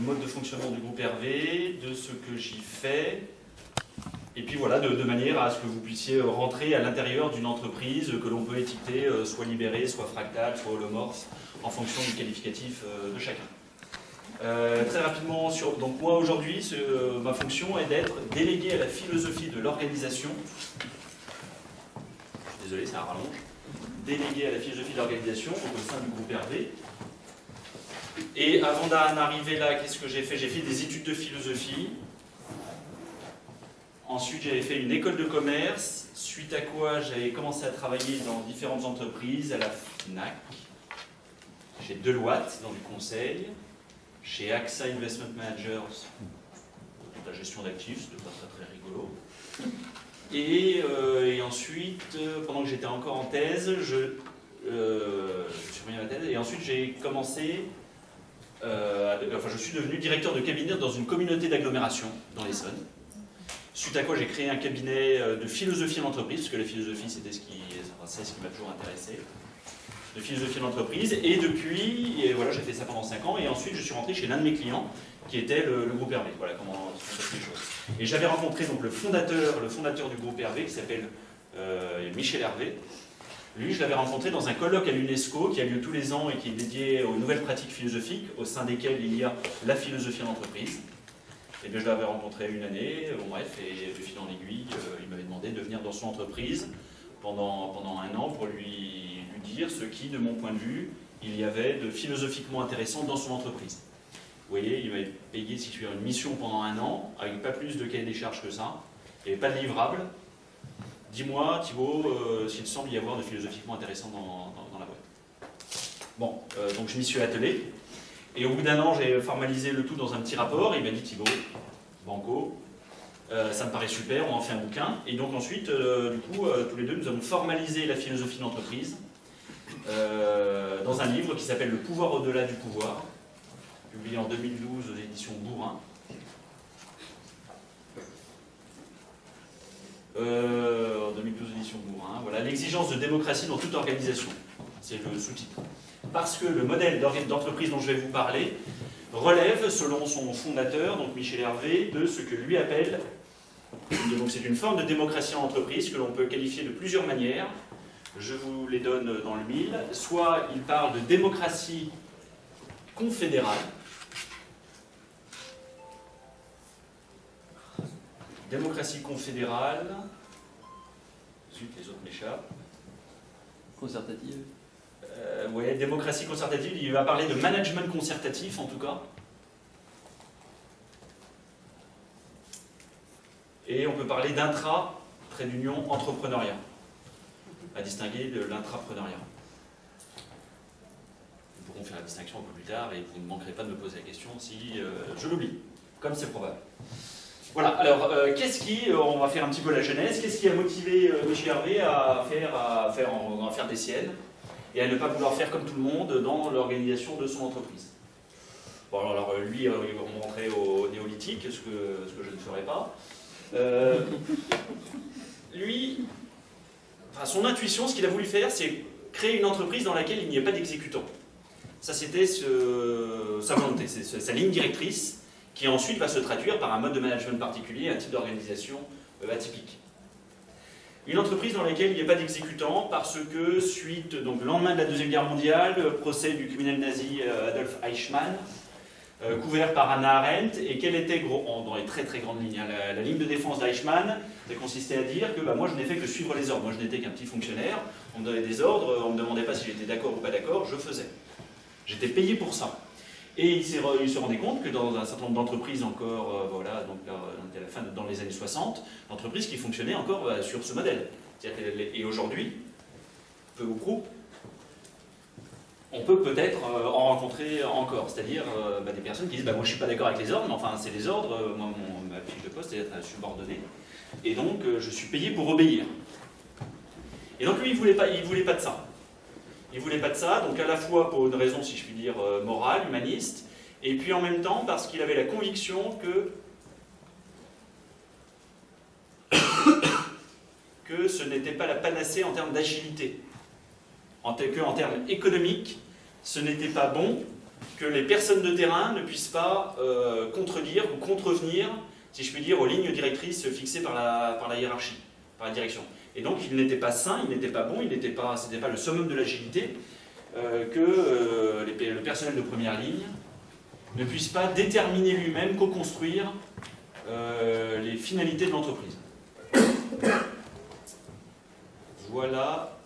du mode de fonctionnement du groupe Hervé, de ce que j'y fais, et puis voilà, de manière à ce que vous puissiez rentrer à l'intérieur d'une entreprise que l'on peut étiqueter soit libérée, soit fractale, soit holomorphe, en fonction du qualificatif de chacun. Très rapidement, donc moi aujourd'hui, ma fonction est d'être délégué à la philosophie de l'organisation. Désolé, c'est un rallonge. Délégué à la philosophie de l'organisation au sein du groupe Hervé. Et avant d'en arriver là, qu'est-ce que j'ai fait? J'ai fait des études de philosophie. Ensuite, j'avais fait une école de commerce, suite à quoi j'avais commencé à travailler dans différentes entreprises, à la FNAC, chez Deloitte, dans du conseil, chez AXA Investment Managers, la gestion d'actifs, c'était pas très rigolo. Et ensuite, pendant que j'étais encore en thèse, je suis revenu à ma thèse, et ensuite j'ai commencé, je suis devenu directeur de cabinet dans une communauté d'agglomération dans l'Essonne. Suite à quoi j'ai créé un cabinet de philosophie en entreprise, parce que la philosophie c'est ce qui m'a toujours intéressé, de philosophie en entreprise, et depuis, voilà, j'ai fait ça pendant 5 ans, et ensuite je suis rentré chez l'un de mes clients, qui était le groupe Hervé. Voilà comment se passent les choses. Et j'avais rencontré donc le fondateur du groupe Hervé, qui s'appelle Michel Hervé. Lui, je l'avais rencontré dans un colloque à l'UNESCO, qui a lieu tous les ans et qui est dédié aux nouvelles pratiques philosophiques, au sein desquelles il y a la philosophie en entreprise. Et bien, je l'avais rencontré une année, bref, et de fil en aiguille, il m'avait demandé de venir dans son entreprise pendant 1 an pour lui dire ce qui, de mon point de vue, il y avait de philosophiquement intéressant dans son entreprise. Vous voyez, il m'avait payé, si tu veux, une mission pendant 1 an, avec pas plus de cahier des charges que ça, et pas de livrable. Dis-moi, Thibaut, s'il semble y avoir de philosophiquement intéressant dans la boîte. Bon, donc je m'y suis attelé. Et au bout d'1 an, j'ai formalisé le tout dans un petit rapport. Il m'a dit, Thibaut, banco, ça me paraît super, on en fait un bouquin. Et donc ensuite, tous les deux, nous avons formalisé la philosophie d'entreprise dans un livre qui s'appelle Le pouvoir au-delà du pouvoir, publié en 2012 aux éditions Bourrin. En 2012 éditions Bourrin. Voilà, l'exigence de démocratie dans toute organisation. C'est le sous-titre. Parce que le modèle d'entreprise dont je vais vous parler relève, selon son fondateur, donc Michel Hervé, de ce que lui appelle, donc c'est une forme de démocratie en entreprise que l'on peut qualifier de plusieurs manières. Je vous les donne dans le mille. Soit il parle de démocratie confédérale. Démocratie confédérale. Zut, les autres m'échappent. Concertative. Ouais, démocratie concertative, il va parler de management concertatif en tout cas. Et on peut parler d'intra, trait d'union, entrepreneuriat, à distinguer de l'intrapreneuriat. Nous pourrons faire la distinction un peu plus tard et vous ne manquerez pas de me poser la question si je l'oublie, comme c'est probable. Voilà, alors on va faire un petit peu la genèse, qu'est-ce qui a motivé Michel Hervé à faire des siennes et à ne pas vouloir faire comme tout le monde dans l'organisation de son entreprise? Bon, alors lui, il va remonter au néolithique, ce que je ne ferai pas. Lui, son intuition, ce qu'il a voulu faire, c'est créer une entreprise dans laquelle il n'y ait pas d'exécutant. Ça, c'était sa volonté, c'est sa ligne directrice, qui ensuite va se traduire par un mode de management particulier, un type d'organisation atypique. Une entreprise dans laquelle il n'y a pas d'exécutant, parce que donc le lendemain de la Deuxième Guerre mondiale, le procès du criminel nazi Adolf Eichmann, couvert par Hannah Arendt, et quelle était, dans les très très grandes lignes, la ligne de défense d'Eichmann, ça consistait à dire que moi je n'ai fait que suivre les ordres, moi je n'étais qu'un petit fonctionnaire, on me donnait des ordres, on ne me demandait pas si j'étais d'accord ou pas d'accord, je faisais. J'étais payé pour ça. Et il se rendait compte que dans un certain nombre d'entreprises encore, voilà, donc à la fin, dans les années 60, l'entreprise qui fonctionnait encore sur ce modèle. Et aujourd'hui, peu ou prou, on peut peut-être en rencontrer encore, c'est-à-dire des personnes qui disent moi je ne suis pas d'accord avec les ordres, mais enfin c'est les ordres, moi ma fiche de poste est d'être subordonné, et donc je suis payé pour obéir. Et donc lui il voulait pas de ça. Il ne voulait pas de ça, donc à la fois pour une raison, si je puis dire, morale, humaniste, et puis en même temps parce qu'il avait la conviction que ce n'était pas la panacée en termes d'agilité. En termes économiques, ce n'était pas bon que les personnes de terrain ne puissent pas contredire ou contrevenir, si je puis dire, aux lignes directrices fixées par la hiérarchie, par la direction. Et donc il n'était pas sain, il n'était pas bon, ce n'était pas le summum de l'agilité que le personnel de première ligne ne puisse pas déterminer lui-même, co-construire les finalités de l'entreprise. Voilà,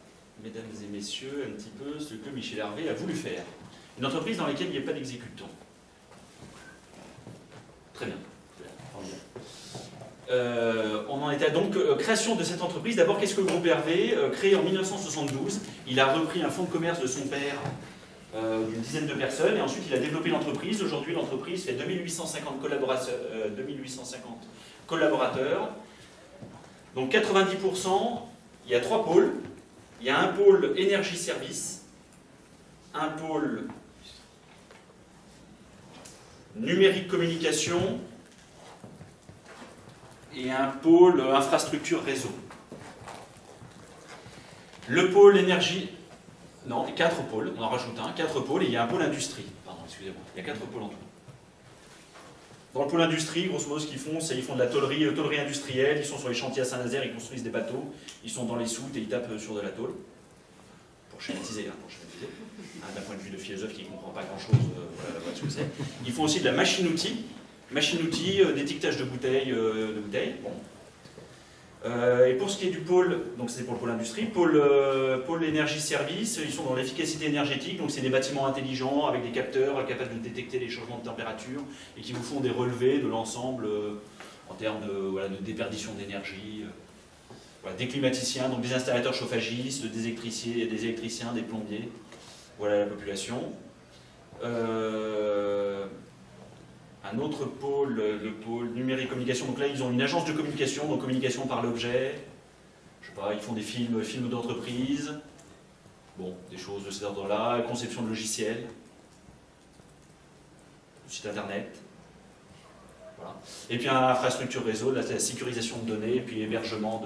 mesdames et messieurs, un petit peu ce que Michel Hervé a voulu faire. Une entreprise dans laquelle il n'y a pas d'exécutant. Très bien. On en était donc création de cette entreprise. D'abord, qu'est-ce que le groupe Hervé? Créé en 1972, il a repris un fonds de commerce de son père d'une dizaine de personnes et ensuite il a développé l'entreprise. Aujourd'hui, l'entreprise fait 2850 collaborateurs. Donc 90%, il y a 3 pôles. Il y a un pôle énergie-service, un pôle numérique-communication et un pôle infrastructure-réseau. Le pôle énergie... Non, 4 pôles, on en rajoute un, 4 pôles, et il y a un pôle industrie. Pardon, excusez-moi, il y a 4 pôles en tout. Dans le pôle industrie, grosso modo, ce qu'ils font, c'est qu'ils font de la tôlerie industrielle, ils sont sur les chantiers à Saint-Nazaire, ils construisent des bateaux, ils sont dans les soutes et ils tapent sur de la tôle. Pour schématiser, d'un point de vue de philosophe qui ne comprend pas grand-chose, voilà ce que c'est. Ils font aussi de la machine-outil, d'étiquetage de bouteilles. Bon. Et pour ce qui est du pôle, donc c'est pour le pôle industrie, pôle énergie-service, ils sont dans l'efficacité énergétique, donc c'est des bâtiments intelligents avec des capteurs capables de détecter les changements de température et qui vous font des relevés de l'ensemble en termes de déperdition d'énergie. Voilà, des climaticiens, donc des installateurs chauffagistes, des électriciens, des plombiers. Voilà la population. Un autre pôle, le pôle numérique-communication. Donc là, ils ont une agence de communication, donc communication par l'objet. Je sais pas, ils font des films d'entreprise. Bon, des choses de cet ordre-là. Conception de logiciels. Site internet. Voilà. Et puis infrastructure réseau, la sécurisation de données, et puis hébergement.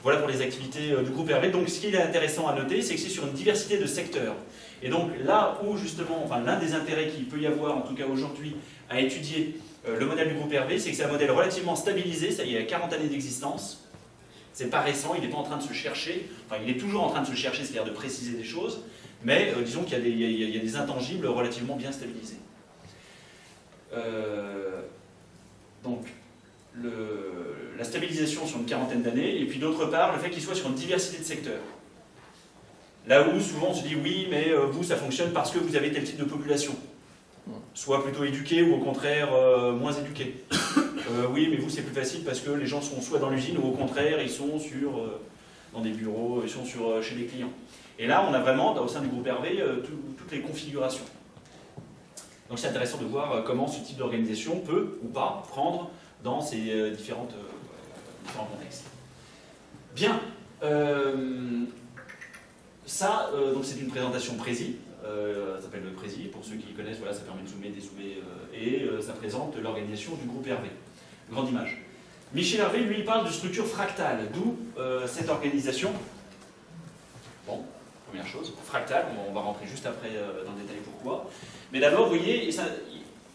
Voilà pour les activités du groupe Hervé. Donc ce qui est intéressant à noter, c'est que c'est sur une diversité de secteurs. Et donc là où justement, l'un des intérêts qu'il peut y avoir, en tout cas aujourd'hui, à étudier le modèle du groupe Hervé, c'est que c'est un modèle relativement stabilisé, ça y est, il y a 40 années d'existence. C'est pas récent, il n'est pas en train de se chercher, enfin il est toujours en train de se chercher, c'est-à-dire de préciser des choses, mais disons qu'il y a des intangibles relativement bien stabilisés. Donc, la stabilisation sur une quarantaine d'années, et puis d'autre part, le fait qu'il soit sur une diversité de secteurs. Là où souvent on se dit oui, mais vous ça fonctionne parce que vous avez tel type de population. Soit plutôt éduquée ou au contraire moins éduquée. Oui, mais vous c'est plus facile parce que les gens sont soit dans l'usine ou au contraire ils sont dans des bureaux, ils sont chez les clients. Et là on a vraiment au sein du groupe Hervé toutes les configurations. Donc c'est intéressant de voir comment ce type d'organisation peut ou pas prendre dans ces différents contextes. Bien. Ça, donc c'est une présentation Prési, ça s'appelle le Prési, pour ceux qui connaissent, voilà, ça permet de zoomer, dézoomer, et ça présente l'organisation du groupe Hervé. Grande image. Michel Hervé, lui, parle de structure fractale, d'où cette organisation. Bon, première chose, fractale, on va rentrer juste après dans le détail pourquoi. Mais d'abord, vous voyez, et ça,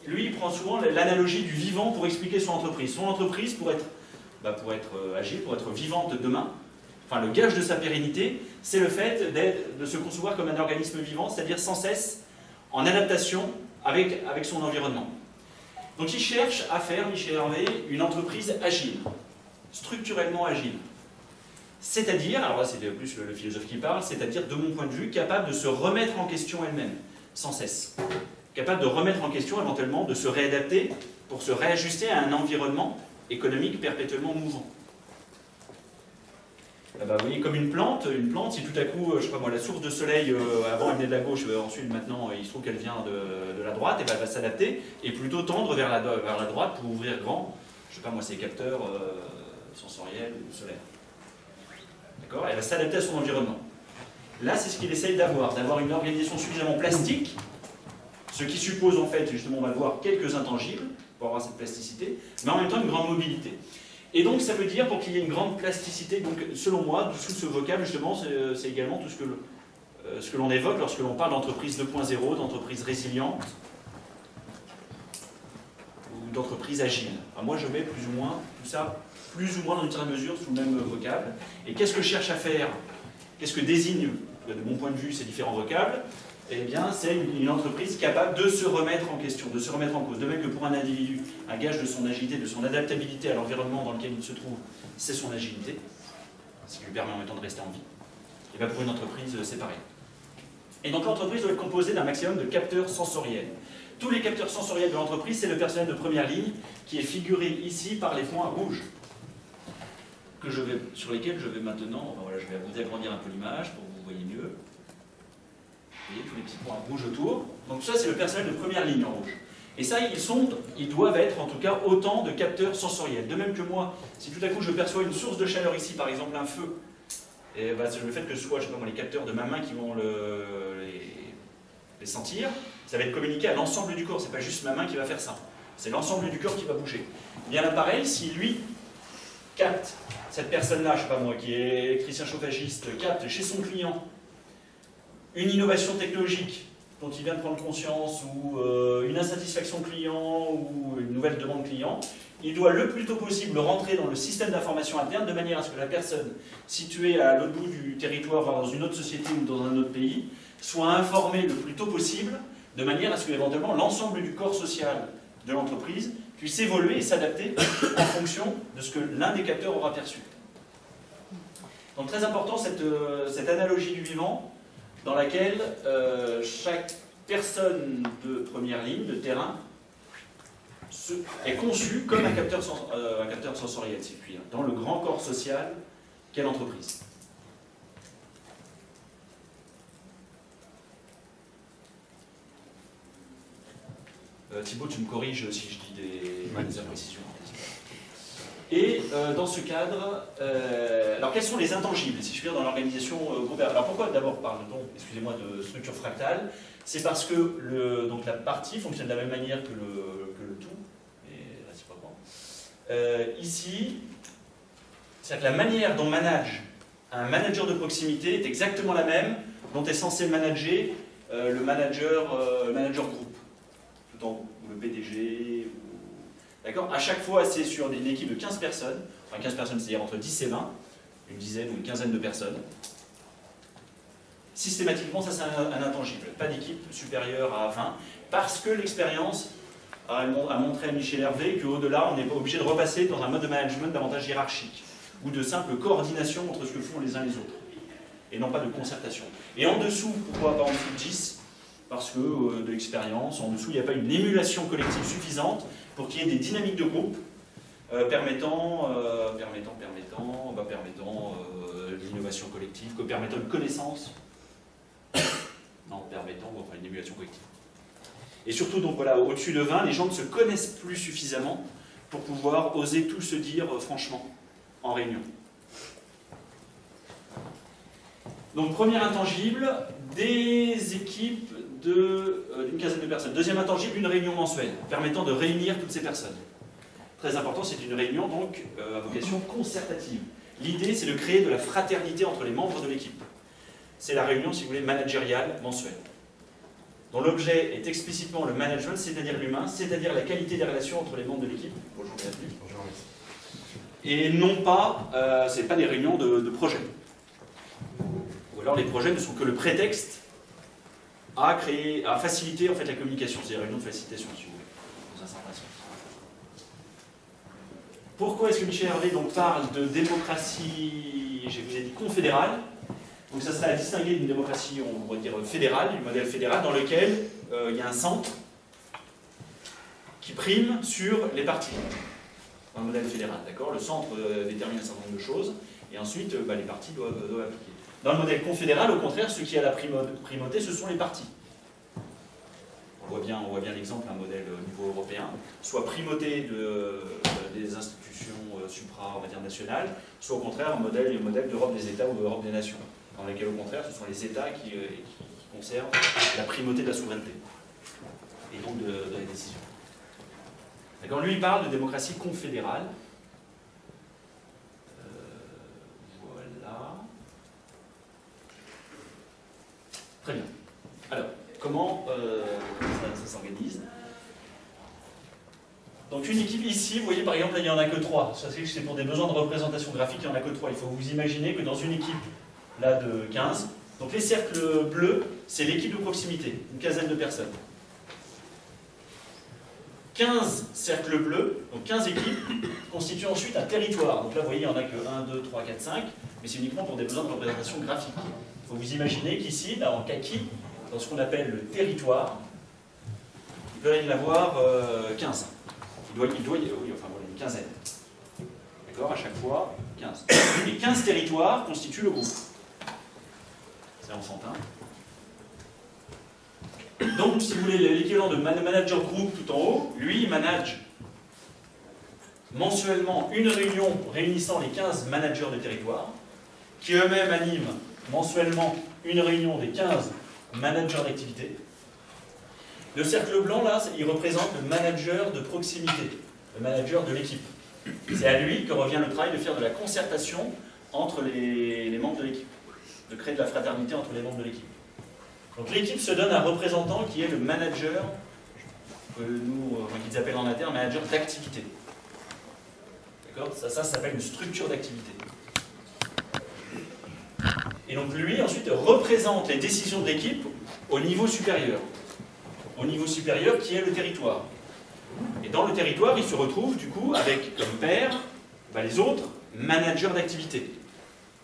lui, il prend souvent l'analogie du vivant pour expliquer son entreprise. Son entreprise, pour être agile, pour être vivante demain, enfin, le gage de sa pérennité, c'est le fait de se concevoir comme un organisme vivant, c'est-à-dire sans cesse en adaptation avec son environnement. Donc il cherche à faire, Michel Hervé, une entreprise agile, structurellement agile. C'est-à-dire, alors là c'est plus le philosophe qui parle, c'est-à-dire de mon point de vue, capable de se remettre en question elle-même, sans cesse. Capable de remettre en question éventuellement, de se réadapter pour se réajuster à un environnement économique perpétuellement mouvant. Vous voyez, comme une plante, si tout à coup, je sais pas moi, la source de soleil, avant elle venait de la gauche, ensuite maintenant il se trouve qu'elle vient de la droite, et ben, elle va s'adapter et plutôt tendre vers la droite pour ouvrir grand, je sais pas moi, ses capteurs sensoriels ou solaires. D'accord ? Elle va s'adapter à son environnement. Là, c'est ce qu'il essaye d'avoir une organisation suffisamment plastique, ce qui suppose en fait, justement, on va le voir, quelques intangibles pour avoir cette plasticité, mais en même temps une grande mobilité. Et donc ça veut dire, pour qu'il y ait une grande plasticité, donc selon moi, sous ce vocable justement, c'est également tout ce que ce que l'on évoque lorsque l'on parle d'entreprise 2.0, d'entreprise résiliente ou d'entreprise agile. Alors moi je mets plus ou moins tout ça, plus ou moins dans une certaine mesure sous le même vocable. Et qu'est-ce que je cherche à faire? Qu'est-ce que désigne, de mon point de vue, ces différents vocables? Eh bien, c'est une entreprise capable de se remettre en question, de se remettre en cause. De même que pour un individu, un gage de son agilité, de son adaptabilité à l'environnement dans lequel il se trouve, c'est son agilité, ce qui lui permet en même temps de rester en vie. Et bien pour une entreprise, c'est pareil. Et donc l'entreprise doit être composée d'un maximum de capteurs sensoriels. Tous les capteurs sensoriels de l'entreprise, c'est le personnel de première ligne qui est figuré ici par les points rouges, sur lesquels je vais maintenant, enfin voilà, je vais vous agrandir un peu l'image pour que vous voyez mieux. Vous voyez tous les petits points rouges autour. Donc ça, c'est le personnel de première ligne en rouge. Et ça, ils doivent être en tout cas autant de capteurs sensoriels. De même que moi, si tout à coup je perçois une source de chaleur ici, par exemple un feu, et bah, le fait que ce soit, je sais pas moi, les capteurs de ma main qui vont les sentir, ça va être communiqué à l'ensemble du corps. C'est pas juste ma main qui va faire ça. C'est l'ensemble du corps qui va bouger. Bien là, pareil, si lui capte, cette personne-là, je sais pas moi, qui est électricien chauffagiste, capte chez son client une innovation technologique dont il vient de prendre conscience, ou une insatisfaction client, ou une nouvelle demande client, il doit le plus tôt possible rentrer dans le système d'information interne de manière à ce que la personne située à l'autre bout du territoire, voire dans une autre société ou dans un autre pays, soit informée le plus tôt possible, de manière à ce que éventuellement l'ensemble du corps social de l'entreprise puisse évoluer et s'adapter en fonction de ce que l'un des capteurs aura perçu. Donc très important cette analogie du vivant, dans laquelle chaque personne de première ligne, de terrain, est conçu comme un capteur sensoriel, si je puis dire, dans le grand corps social qu'est l'entreprise. Thibaut, tu me corriges si je dis des imprécisions. Et dans ce cadre, alors quels sont les intangibles, si je puis dire, dans l'organisation groupe? Alors pourquoi d'abord parle-t-on, excusez-moi, de structure fractale? C'est parce que donc la partie fonctionne de la même manière que le tout, et réciproquement. Ici, c'est-à-dire que la manière dont manage un manager de proximité est exactement la même dont est censé manager le manager groupe, tout en haut, ou le PDG. D'accord? À chaque fois, c'est sur une équipe de 15 personnes, enfin 15 personnes, c'est-à-dire entre 10 et 20, une dizaine ou une quinzaine de personnes. Systématiquement, ça c'est un intangible. Pas d'équipe supérieure à 20, parce que l'expérience a montré à Michel Hervé qu'au-delà, on n'est pas obligé de repasser dans un mode de management davantage hiérarchique, ou de simple coordination entre ce que font les uns et les autres, et non pas de concertation. Et en dessous, pourquoi pas en dessous de 10? Parce que de l'expérience, en dessous, il n'y a pas une émulation collective suffisante pour qu'il y ait des dynamiques de groupe permettant l'innovation collective, permettant une connaissance, enfin une émulation collective. Et surtout, donc voilà, au-dessus de 20, les gens ne se connaissent plus suffisamment pour pouvoir oser tout se dire franchement en réunion. Donc, premier intangible, des équipes d'une quinzaine de personnes. Deuxième intangible, une réunion mensuelle, permettant de réunir toutes ces personnes. Très important, c'est une réunion donc à vocation concertative. L'idée, c'est de créer de la fraternité entre les membres de l'équipe. C'est la réunion, si vous voulez, managériale mensuelle, dont l'objet est explicitement le management, c'est-à-dire l'humain, c'est-à-dire la qualité des relations entre les membres de l'équipe. Bonjour, bienvenue. Bonjour. Et non pas, c'est pas des réunions de projet. Ou alors les projets ne sont que le prétexte à faciliter en fait la communication, c'est des réunions de facilitation, si vous voulez, dans un certain sens. Pourquoi est-ce que Michel Hervé donc parle de démocratie, je vous ai dit confédérale? Donc ça serait à distinguer d'une démocratie, on pourrait dire fédérale, du modèle fédéral, dans lequel il y a un centre qui prime sur les partis. Dans le modèle fédéral, d'accord? Le centre détermine un certain nombre de choses, et ensuite les partis doivent appliquer. Dans le modèle confédéral, au contraire, ce qui a la primauté, ce sont les partis. On voit bien l'exemple d'un modèle au niveau européen, soit primauté des institutions supra, on va dire, nationales, soit au contraire un modèle d'Europe des États ou d'Europe des nations, dans lesquels au contraire ce sont les États qui conservent la primauté de la souveraineté, et donc de la décision. D'accord, lui il parle de démocratie confédérale. Voilà. Donc une équipe ici, vous voyez par exemple, là, il n'y en a que 3. Ça c'est pour des besoins de représentation graphique, il n'y en a que 3. Il faut vous imaginer que dans une équipe là, de 15, donc les cercles bleus, c'est l'équipe de proximité, une quinzaine de personnes. 15 cercles bleus, donc 15 équipes, constituent ensuite un territoire. Donc là, vous voyez, il n'y en a que 1, 2, 3, 4, 5, mais c'est uniquement pour des besoins de représentation graphique. Il faut vous imaginer qu'ici, là en kaki, dans ce qu'on appelle le territoire, il peut y en avoir 15. Il doit y avoir une quinzaine. D'accord, à chaque fois, 15. Et 15 territoires constituent le groupe. C'est enfantin. Donc, si vous voulez, l'équivalent de manager group tout en haut, lui, il manage mensuellement une réunion réunissant les 15 managers de territoire, qui eux-mêmes animent mensuellement une réunion des 15 managers d'activité. Le cercle blanc, là, il représente le manager de proximité, le manager de l'équipe. C'est à lui que revient le travail de faire de la concertation entre les membres de l'équipe, de créer de la fraternité entre les membres de l'équipe. Donc l'équipe se donne un représentant qui est le manager, qu'ils appellent en interne manager d'activité. D'accord ? Ça s'appelle une structure d'activité. Et donc lui, ensuite, représente les décisions de l'équipe au niveau supérieur. Au niveau supérieur qui est le territoire. Et dans le territoire, il se retrouve du coup avec comme pairs les autres managers d'activité.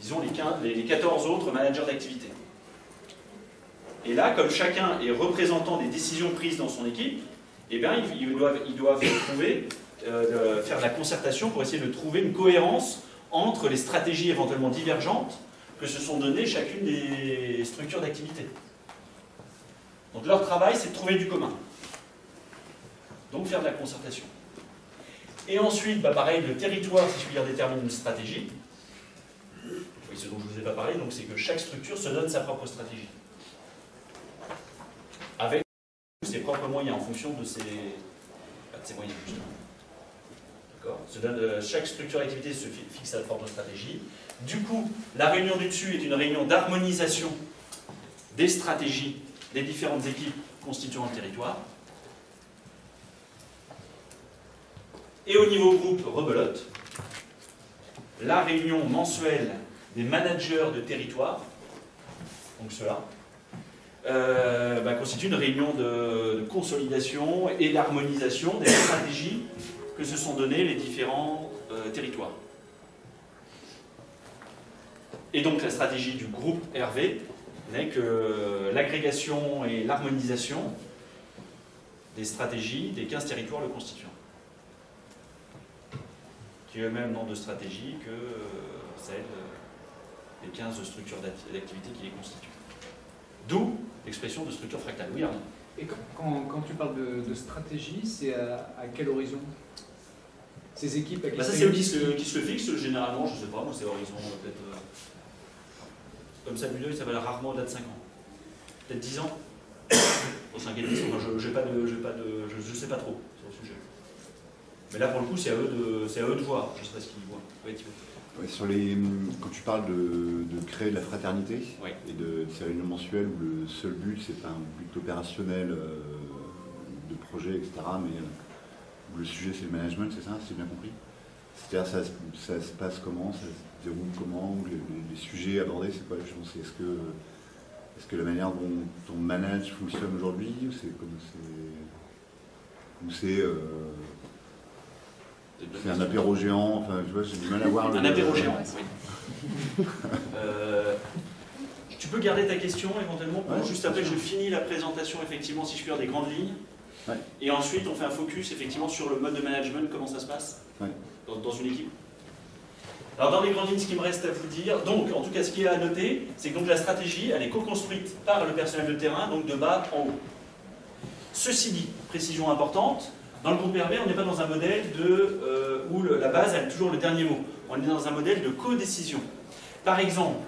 Disons les 14 autres managers d'activité. Et là, comme chacun est représentant des décisions prises dans son équipe, eh bien, ils doivent faire de la concertation pour essayer de trouver une cohérence entre les stratégies éventuellement divergentes que se sont données chacune des structures d'activité. Donc leur travail, c'est de trouver du commun. Donc faire de la concertation. Et ensuite, pareil, le territoire, si je puis dire, détermine une stratégie. Oui, ce dont je ne vous ai pas parlé, donc c'est que chaque structure se donne sa propre stratégie. Avec ses propres moyens, en fonction de ses moyens, justement. D'accord ? Chaque structure d'activité se fixe sa propre stratégie. Du coup, la réunion du dessus est une réunion d'harmonisation des stratégies des différentes équipes constituant le territoire. Et au niveau groupe, rebelote, la réunion mensuelle des managers de territoire, donc ceux-là, constitue une réunion de consolidation et d'harmonisation des stratégies que se sont données les différents territoires. Et donc la stratégie du groupe RV n'est que l'agrégation et l'harmonisation des stratégies des 15 territoires le constituant, qui eux-mêmes n'ont de stratégie que celles des 15 structures d'activité qui les constituent. D'où l'expression de structure fractale. Oui, Arnaud. Et quand tu parles de stratégie, c'est à quel horizon? Ces équipes à ça, c'est eux qui se le fixent, généralement, je ne sais pas, moi c'est horizon peut-être... Comme ça, Muleux, ça va rarement au-delà de 5 ans. Peut-être 10 ans. Au 5 et 10 ans, je ne sais pas trop sur le sujet. Mais là, pour le coup, c'est à eux de voir. Je ne sais pas ce qu'ils voient. Oui, quand tu parles de créer de la fraternité, oui, et de ces réunions mensuelles où le seul but, c'est pas un but opérationnel de projet, etc., mais où le sujet, c'est le management, c'est ça, c'est bien compris? C'est-à-dire, ça se passe comment? Ça se déroule comment? Les sujets abordés, c'est quoi? Est-ce que la manière dont ton manage fonctionne aujourd'hui, ou c'est un apéro géant? Enfin, je vois, j'ai du mal à voir. Un apéro géant, oui. Tu peux garder ta question éventuellement pour juste après je finis la présentation, effectivement, si je puis dire, des grandes lignes. Ouais. Et ensuite, on fait un focus effectivement sur le mode de management, comment ça se passe dans une équipe. Alors, dans les grandes lignes, ce qui me reste à vous dire, donc, en tout cas, ce qui est à noter, c'est que donc, la stratégie, elle est co-construite par le personnel de terrain, donc de bas en haut. Ceci dit, précision importante, dans le groupe RV, on n'est pas dans un modèle où la base a toujours le dernier mot. On est dans un modèle de co-décision. Par exemple,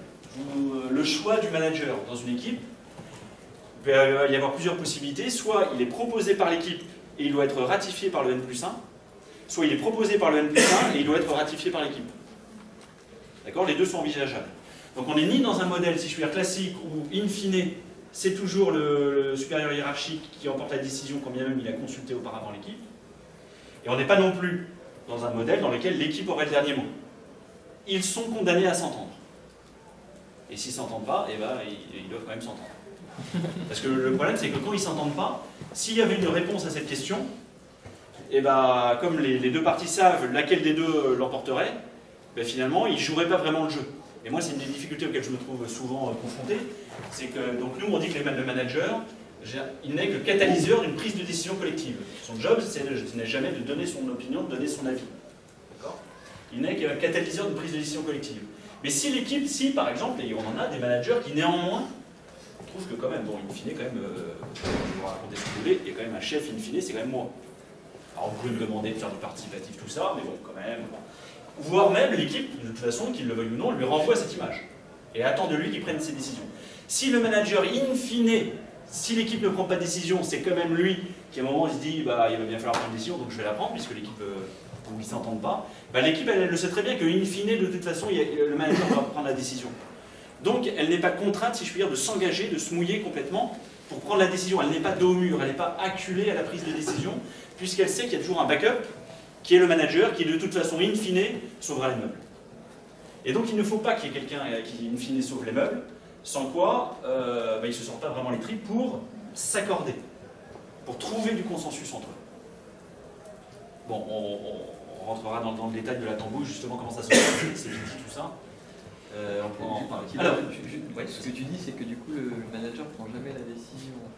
le choix du manager dans une équipe, il peut y avoir plusieurs possibilités. Soit il est proposé par l'équipe et il doit être ratifié par le N+1, soit il est proposé par le N+1 et il doit être ratifié par l'équipe. D'accord? Les deux sont envisageables. Donc on n'est ni dans un modèle, si je puis dire, classique où, in fine, c'est toujours le supérieur hiérarchique qui emporte la décision, quand bien même il a consulté auparavant l'équipe, Et on n'est pas non plus dans un modèle dans lequel l'équipe aurait le dernier mot. Ils sont condamnés à s'entendre. Et s'ils ne s'entendent pas, eh ben, ils doivent quand même s'entendre. Parce que le problème, c'est que quand ils ne s'entendent pas, s'il y avait une réponse à cette question, et ben, comme les deux parties savent laquelle des deux l'emporterait, ben, finalement, ils ne joueraient pas vraiment le jeu. Et moi, c'est une des difficultés auxquelles je me trouve souvent confronté. C'est que donc, nous, on dit que le manager, il n'est que catalyseur d'une prise de décision collective. Son job, ce n'est jamais de donner son opinion, de donner son avis. Il n'est qu'un catalyseur d'une prise de décision collective. Mais si l'équipe, par exemple, et on en a des managers qui néanmoins trouvent que quand même, bon, in fine, quand même, je vais vous raconter ce que vous voulez, il y a quand même un chef in fine, c'est quand même moi. Alors vous pouvez me demander de faire du participatif, tout ça, mais bon, quand même. Bon. Voire même l'équipe, de toute façon, qu'il le veuille ou non, lui renvoie cette image. Et attend de lui qu'il prenne ses décisions. Si le manager, in fine, si l'équipe ne prend pas de décision, c'est quand même lui qui à un moment il se dit bah, il va bien falloir prendre une décision, donc je vais la prendre, puisque l'équipe où ils ne s'entendent pas, bah, l'équipe elle le sait très bien que in fine, de toute façon, le manager va prendre la décision. Donc elle n'est pas contrainte, si je puis dire, de s'engager, de se mouiller complètement pour prendre la décision. Elle n'est pas dos au mur, elle n'est pas acculée à la prise de décision, puisqu'elle sait qu'il y a toujours un backup, qui est le manager, qui de toute façon, in fine, sauvera les meubles. Et donc il ne faut pas qu'il y ait quelqu'un qui, in fine, sauve les meubles, sans quoi bah, ils ne se sortent pas vraiment les tripes pour s'accorder, pour trouver du consensus entre eux. Bon, on rentrera dans le détail de la tambouille, justement comment ça se passe, c'est dit tout ça. Alors, ce que tu dis, c'est que du coup, le manager ne prend jamais la décision, en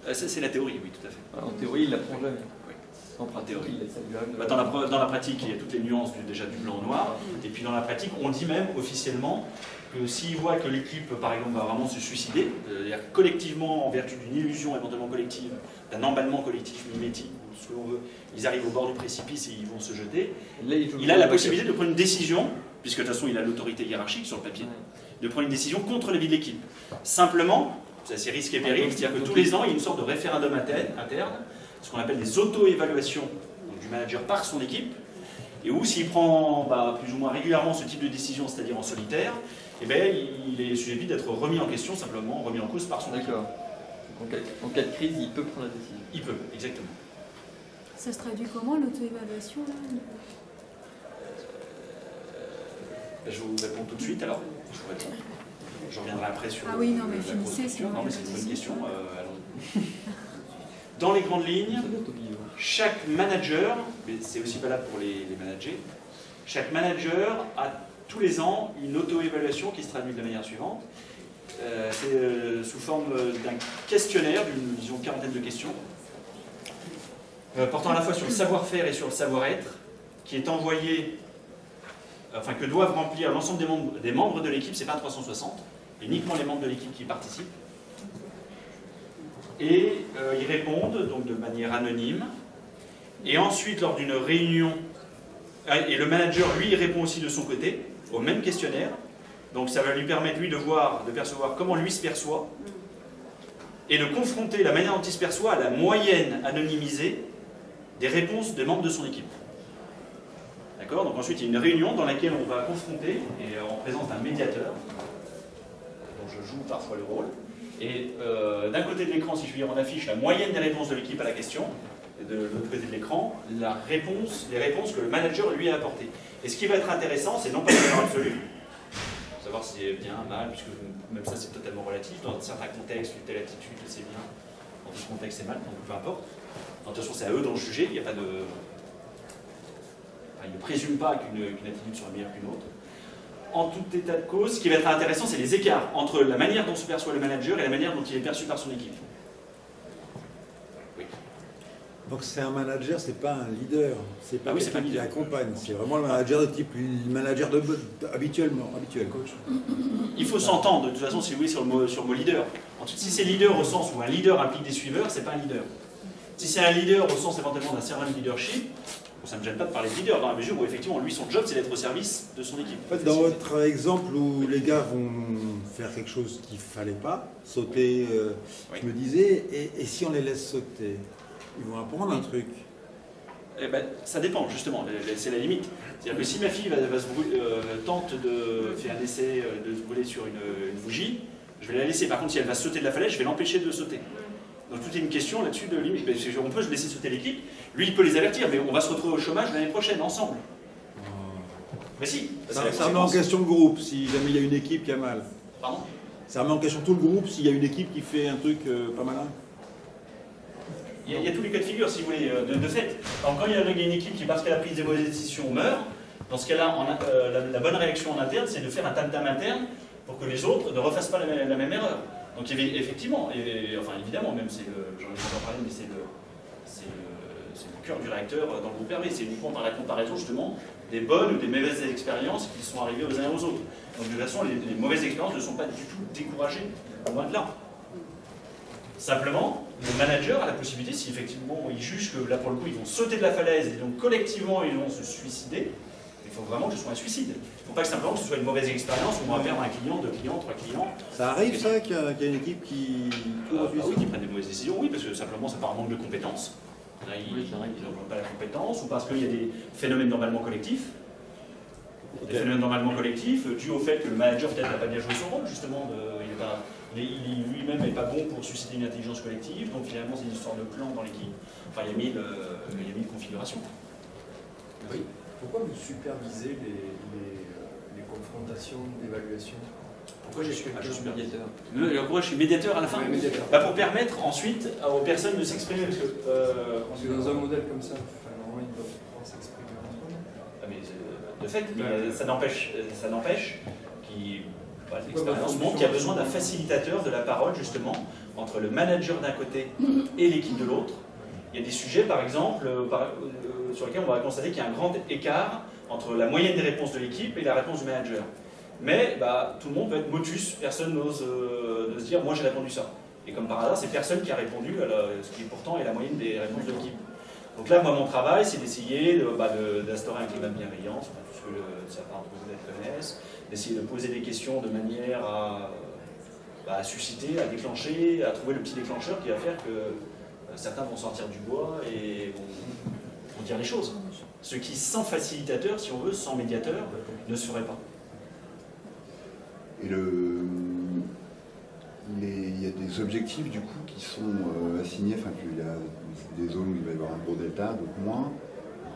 fait. C'est la théorie, oui, tout à fait. En théorie, il ne la prend jamais. Oui. En pratique, il laisse bah, dans la pratique, il y a toutes les nuances déjà du blanc au noir. Et puis dans la pratique, on dit même officiellement que s'il voit que l'équipe, par exemple, va vraiment se suicider, c'est-à-dire collectivement, en vertu d'une illusion éventuellement collective, d'un emballement collectif mimétique, ou ce que l'on veut, ils arrivent au bord du précipice et ils vont se jeter, il a la possibilité de prendre une décision, puisque de toute façon il a l'autorité hiérarchique sur le papier, de prendre une décision contre l'avis de l'équipe. Simplement, c'est risque et péril, c'est-à-dire que tous les ans, il y a une sorte de référendum interne, ce qu'on appelle des auto-évaluations du manager par son équipe, et où s'il prend plus ou moins régulièrement ce type de décision, c'est-à-dire en solitaire, eh bien, il est susceptible d'être remis en question, simplement remis en cause par son équipe. D'accord. En cas de crise, il peut prendre la décision. Il peut, exactement. Ça se traduit comment, l'auto-évaluation là ? Je vous réponds tout de suite, alors. Je reviendrai après sur oui, non, mais la finissez, construction. Non, mais c'est une bonne question. Dans les grandes lignes, chaque manager, mais c'est aussi valable pour les managers, chaque manager a tous les ans une auto-évaluation qui se traduit de la manière suivante. C'est sous forme d'un questionnaire, d'une quarantaine de questions, portant à la fois sur le savoir-faire et sur le savoir-être, qui est envoyé, enfin que doivent remplir l'ensemble des membres de l'équipe, c'est pas un 360, uniquement les membres de l'équipe qui participent. Et ils répondent donc de manière anonyme. Et ensuite, lors d'une réunion, et le manager, lui, il répond aussi de son côté, au même questionnaire. Donc ça va lui permettre, lui, de percevoir comment lui se perçoit, et de confronter la manière dont il se perçoit à la moyenne anonymisée des réponses des membres de son équipe. D'accord ? Donc ensuite, il y a une réunion dans laquelle on va confronter, et en présence d'un médiateur, dont je joue parfois le rôle, et d'un côté de l'écran, si je puis dire, on affiche la moyenne des réponses de l'équipe à la question, et de l'autre côté de l'écran, les réponses que le manager lui a apportées. Et ce qui va être intéressant, c'est non pas le valeur absolue, savoir si c'est bien, mal, puisque même ça c'est totalement relatif, dans certains contextes, une telle attitude c'est bien, dans d'autres contextes c'est mal, donc peu importe. De toute façon, c'est à eux d'en juger, il n'y a pas de... Enfin, ils ne présument pas qu'une attitude soit meilleure qu'une autre. En tout état de cause, ce qui va être intéressant, c'est les écarts entre la manière dont se perçoit le manager et la manière dont il est perçu par son équipe. Oui. Donc c'est un manager, c'est pas un leader, c'est pas quelqu'un qui accompagne, c'est vraiment le manager de type manager habituel coach. Il faut s'entendre, de toute façon, si vous voulez, sur le mot leader. Ensuite, si c'est leader au sens où un leader implique des suiveurs, c'est pas un leader. Si c'est un leader au sens éventuellement d'un servant leadership, ça ne me gêne pas de parler de leader, dans la mesure où effectivement, lui, son job, c'est d'être au service de son équipe. En fait, dans votre exemple où les gars vont faire quelque chose qu'il ne fallait pas, sauter, oui. Je me disais, et si on les laisse sauter, ils vont apprendre un truc. Eh ben, ça dépend, justement, c'est la limite. C'est-à-dire que si ma fille tente de faire un essai de se brûler sur une bougie, je vais la laisser. Par contre, si elle va sauter de la falaise, je vais l'empêcher de sauter. Donc tout est une question là-dessus de limite. On peut se laisser sauter l'équipe, lui il peut les avertir, mais on va se retrouver au chômage l'année prochaine ensemble. Mais si, Ça remet en question le groupe si jamais il y a une équipe qui a mal. Pardon? Ça remet en question tout le groupe s'il y a une équipe qui fait un truc pas malin. Il y a tous les cas de figure, si vous voulez, de fait. Alors, quand il y a une équipe qui, parce qu'elle a pris des mauvaises décisions, meurt, dans ce cas-là, la bonne réaction en interne, c'est de faire un tam-tam interne pour que les autres ne refassent pas la même erreur. Donc, il y avait effectivement, enfin évidemment, même, j'en ai pas parlé, mais c'est le cœur du réacteur dans le groupe Hervé. C'est uniquement par la comparaison, justement, des bonnes ou des mauvaises expériences qui sont arrivées aux uns et aux autres. Donc, de toute façon, les mauvaises expériences ne sont pas du tout découragées, loin de là. Simplement, le manager a la possibilité, si effectivement il juge que là pour le coup ils vont sauter de la falaise et donc collectivement ils vont se suicider, il faut vraiment que ce soit un suicide. Il ne faut pas que simplement que ce soit une mauvaise expérience où on va perdre un client, 2 clients, 3 clients. Ça arrive ça qu'il y a une équipe qui oui, qui prennent des mauvaises décisions, oui, parce que simplement c'est par manque de compétences. Là, ils n'ont pas la compétence, ou parce qu'il y a des phénomènes normalement collectifs. Des phénomènes normalement collectifs dus au fait que le manager peut-être n'a pas bien joué son rôle, justement, il lui-même n'est pas bon pour susciter une intelligence collective, donc finalement c'est une histoire de clan dans l'équipe. Enfin, il y a mille configurations. Oui. Pourquoi vous supervisez les confrontations d'évaluation? Pourquoi je suis médiateur? Pourquoi je suis médiateur à la fin? Oui, médiateur. Pour permettre ensuite aux personnes de s'exprimer. Parce que dans un modèle comme ça, normalement ils doivent pouvoir s'exprimer entre eux. Ah, mais, de fait, ça n'empêche qu'il. L'expérience montre qu'il y a besoin d'un facilitateur de la parole, justement, entre le manager d'un côté et l'équipe de l'autre. Il y a des sujets, par exemple, sur lesquels on va constater qu'il y a un grand écart entre la moyenne des réponses de l'équipe et la réponse du manager. Mais tout le monde peut être motus, personne n'ose se dire « moi j'ai répondu ça ». Et comme par hasard, c'est personne qui a répondu à ce qui pourtant est la moyenne des réponses de l'équipe. Donc là, moi, mon travail, c'est d'essayer d'instaurer un climat de bienveillance, tout ce que certains d'entre vous connaissent, d'essayer de poser des questions de manière à susciter, à déclencher, à trouver le petit déclencheur qui va faire que certains vont sortir du bois et vont dire les choses. Ce qui, sans facilitateur, si on veut, sans médiateur, ne se ferait pas. Et il y a des objectifs du coup qui sont assignés, enfin il y a des zones où il va y avoir un gros delta, d'autres moins.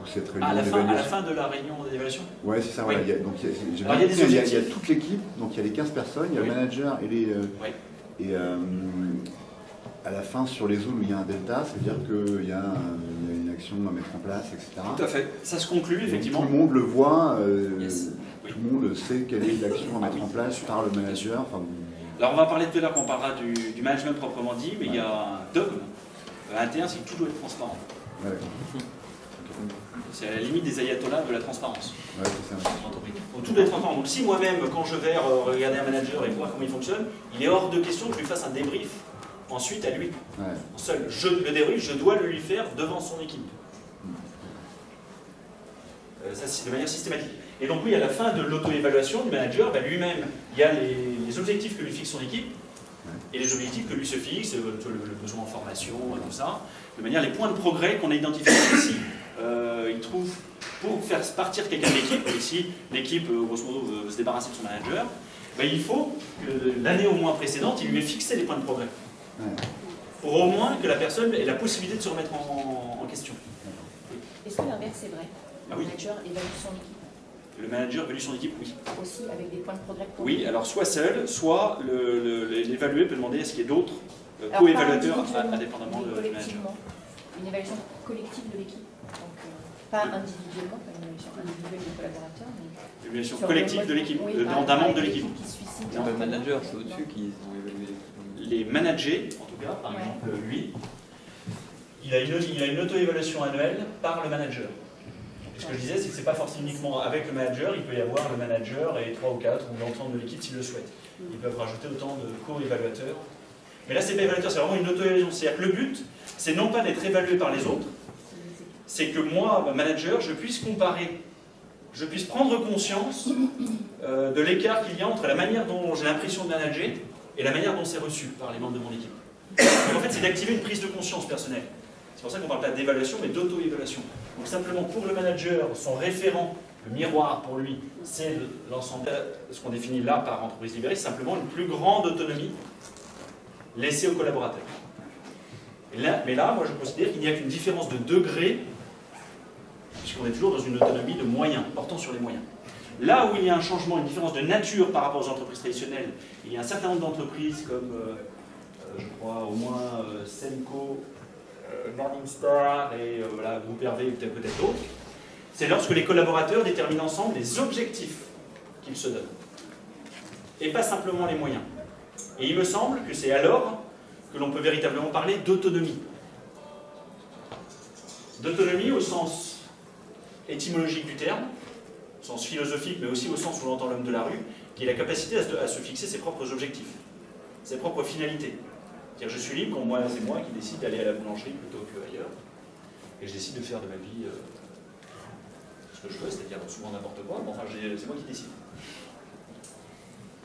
Cette réunion à la fin de la réunion d'évaluation? Oui, c'est ça. Oui. Voilà. Il y a toute l'équipe, donc il y a les 15 personnes, il y a le manager et les. Et à la fin, sur les zones où il y a un delta, ça veut dire qu'il y a une action à mettre en place, etc. Tout à fait. Ça se conclut, effectivement. Donc, tout le monde le voit, Yes. tout le monde sait quelle est l'action à mettre en place par le manager. Enfin, alors on va parler tout à l'heure qu'on parlera du management proprement dit, mais il y a un dogme interne, c'est que tout doit être transparent. ouais. C'est à la limite des ayatollahs de la transparence. Ouais, c'est ça. Donc tout doit être transparent. Donc si moi-même, quand je vais regarder un manager et voir comment il fonctionne, il est hors de question que je lui fasse un débrief ensuite à lui. Ouais. Seul, le débrief, je dois le lui faire devant son équipe. Ça, c'est de manière systématique. Et donc oui, à la fin de l'auto-évaluation du manager, lui-même, il y a les objectifs que lui fixe son équipe et les objectifs que lui se fixe, le besoin en formation, tout ça, de manière les points de progrès qu'on a identifiés ici. Il trouve, pour faire partir quelqu'un de l'équipe, ici l'équipe grosso modo veut se débarrasser de son manager, il faut que l'année au moins précédente, il lui ait fixé les points de progrès. Ouais. Pour au moins que la personne ait la possibilité de se remettre en question. Est-ce que l'inverse est vrai? Ah Le oui. manager évalue son équipe Le manager évalue son équipe, oui. aussi avec des points de progrès pour Oui, lui. alors soit seul, soit l'évalué peut demander est-ce qu'il y a d'autres Alors, pas co-évaluateurs individuellement, indépendamment mais du manager. collectivement. Une évaluation collective de l'équipe. Donc, pas individuellement, pas une évaluation individuelle des collaborateurs, mais L'évaluation sur collective le de l'équipe, oui, d'un membre de l'équipe. qui suicide. Non, le manager, c'est au-dessus qu'ils ont évalué l'équipe. Les managers, en tout cas, par exemple lui, il a une auto-évaluation annuelle par le manager. Ce que je disais, c'est que ce n'est pas forcément uniquement avec le manager, il peut y avoir le manager et 3 ou 4 ou l'ensemble de l'équipe s'ils le souhaitent. Ils peuvent rajouter autant de co-évaluateurs. Mais là, c'est pas évaluateur, c'est vraiment une auto-évaluation. C'est-à-dire que le but, c'est non pas d'être évalué par les autres, c'est que moi, manager, je puisse comparer, je puisse prendre conscience de l'écart qu'il y a entre la manière dont j'ai l'impression de manager et la manière dont c'est reçu par les membres de mon équipe. Donc, en fait, c'est d'activer une prise de conscience personnelle. C'est pour ça qu'on ne parle pas d'évaluation, mais d'auto-évaluation. Donc simplement, pour le manager, son référent, le miroir pour lui, c'est l'ensemble. Ce qu'on définit là par entreprise libérée, c'est simplement une plus grande autonomie laissée aux collaborateurs. Mais là, moi je considère qu'il n'y a qu'une différence de degré, puisqu'on est toujours dans une autonomie de moyens, portant sur les moyens. Là où il y a un changement, une différence de nature par rapport aux entreprises traditionnelles, il y a un certain nombre d'entreprises comme, je crois, au moins Semco, Morningstar et voilà, Groupe Hervé ou peut-être d'autres, c'est lorsque les collaborateurs déterminent ensemble les objectifs qu'ils se donnent, et pas simplement les moyens. Et il me semble que c'est alors que l'on peut véritablement parler d'autonomie. D'autonomie au sens étymologique du terme, au sens philosophique, mais aussi au sens où l'on entend l'homme de la rue, qui est la capacité à se fixer ses propres objectifs, ses propres finalités. C'est-à-dire, je suis libre quand c'est moi qui décide d'aller à la boulangerie plutôt qu'ailleurs, et je décide de faire de ma vie ce que je veux, c'est-à-dire souvent n'importe quoi, mais enfin, c'est moi qui décide.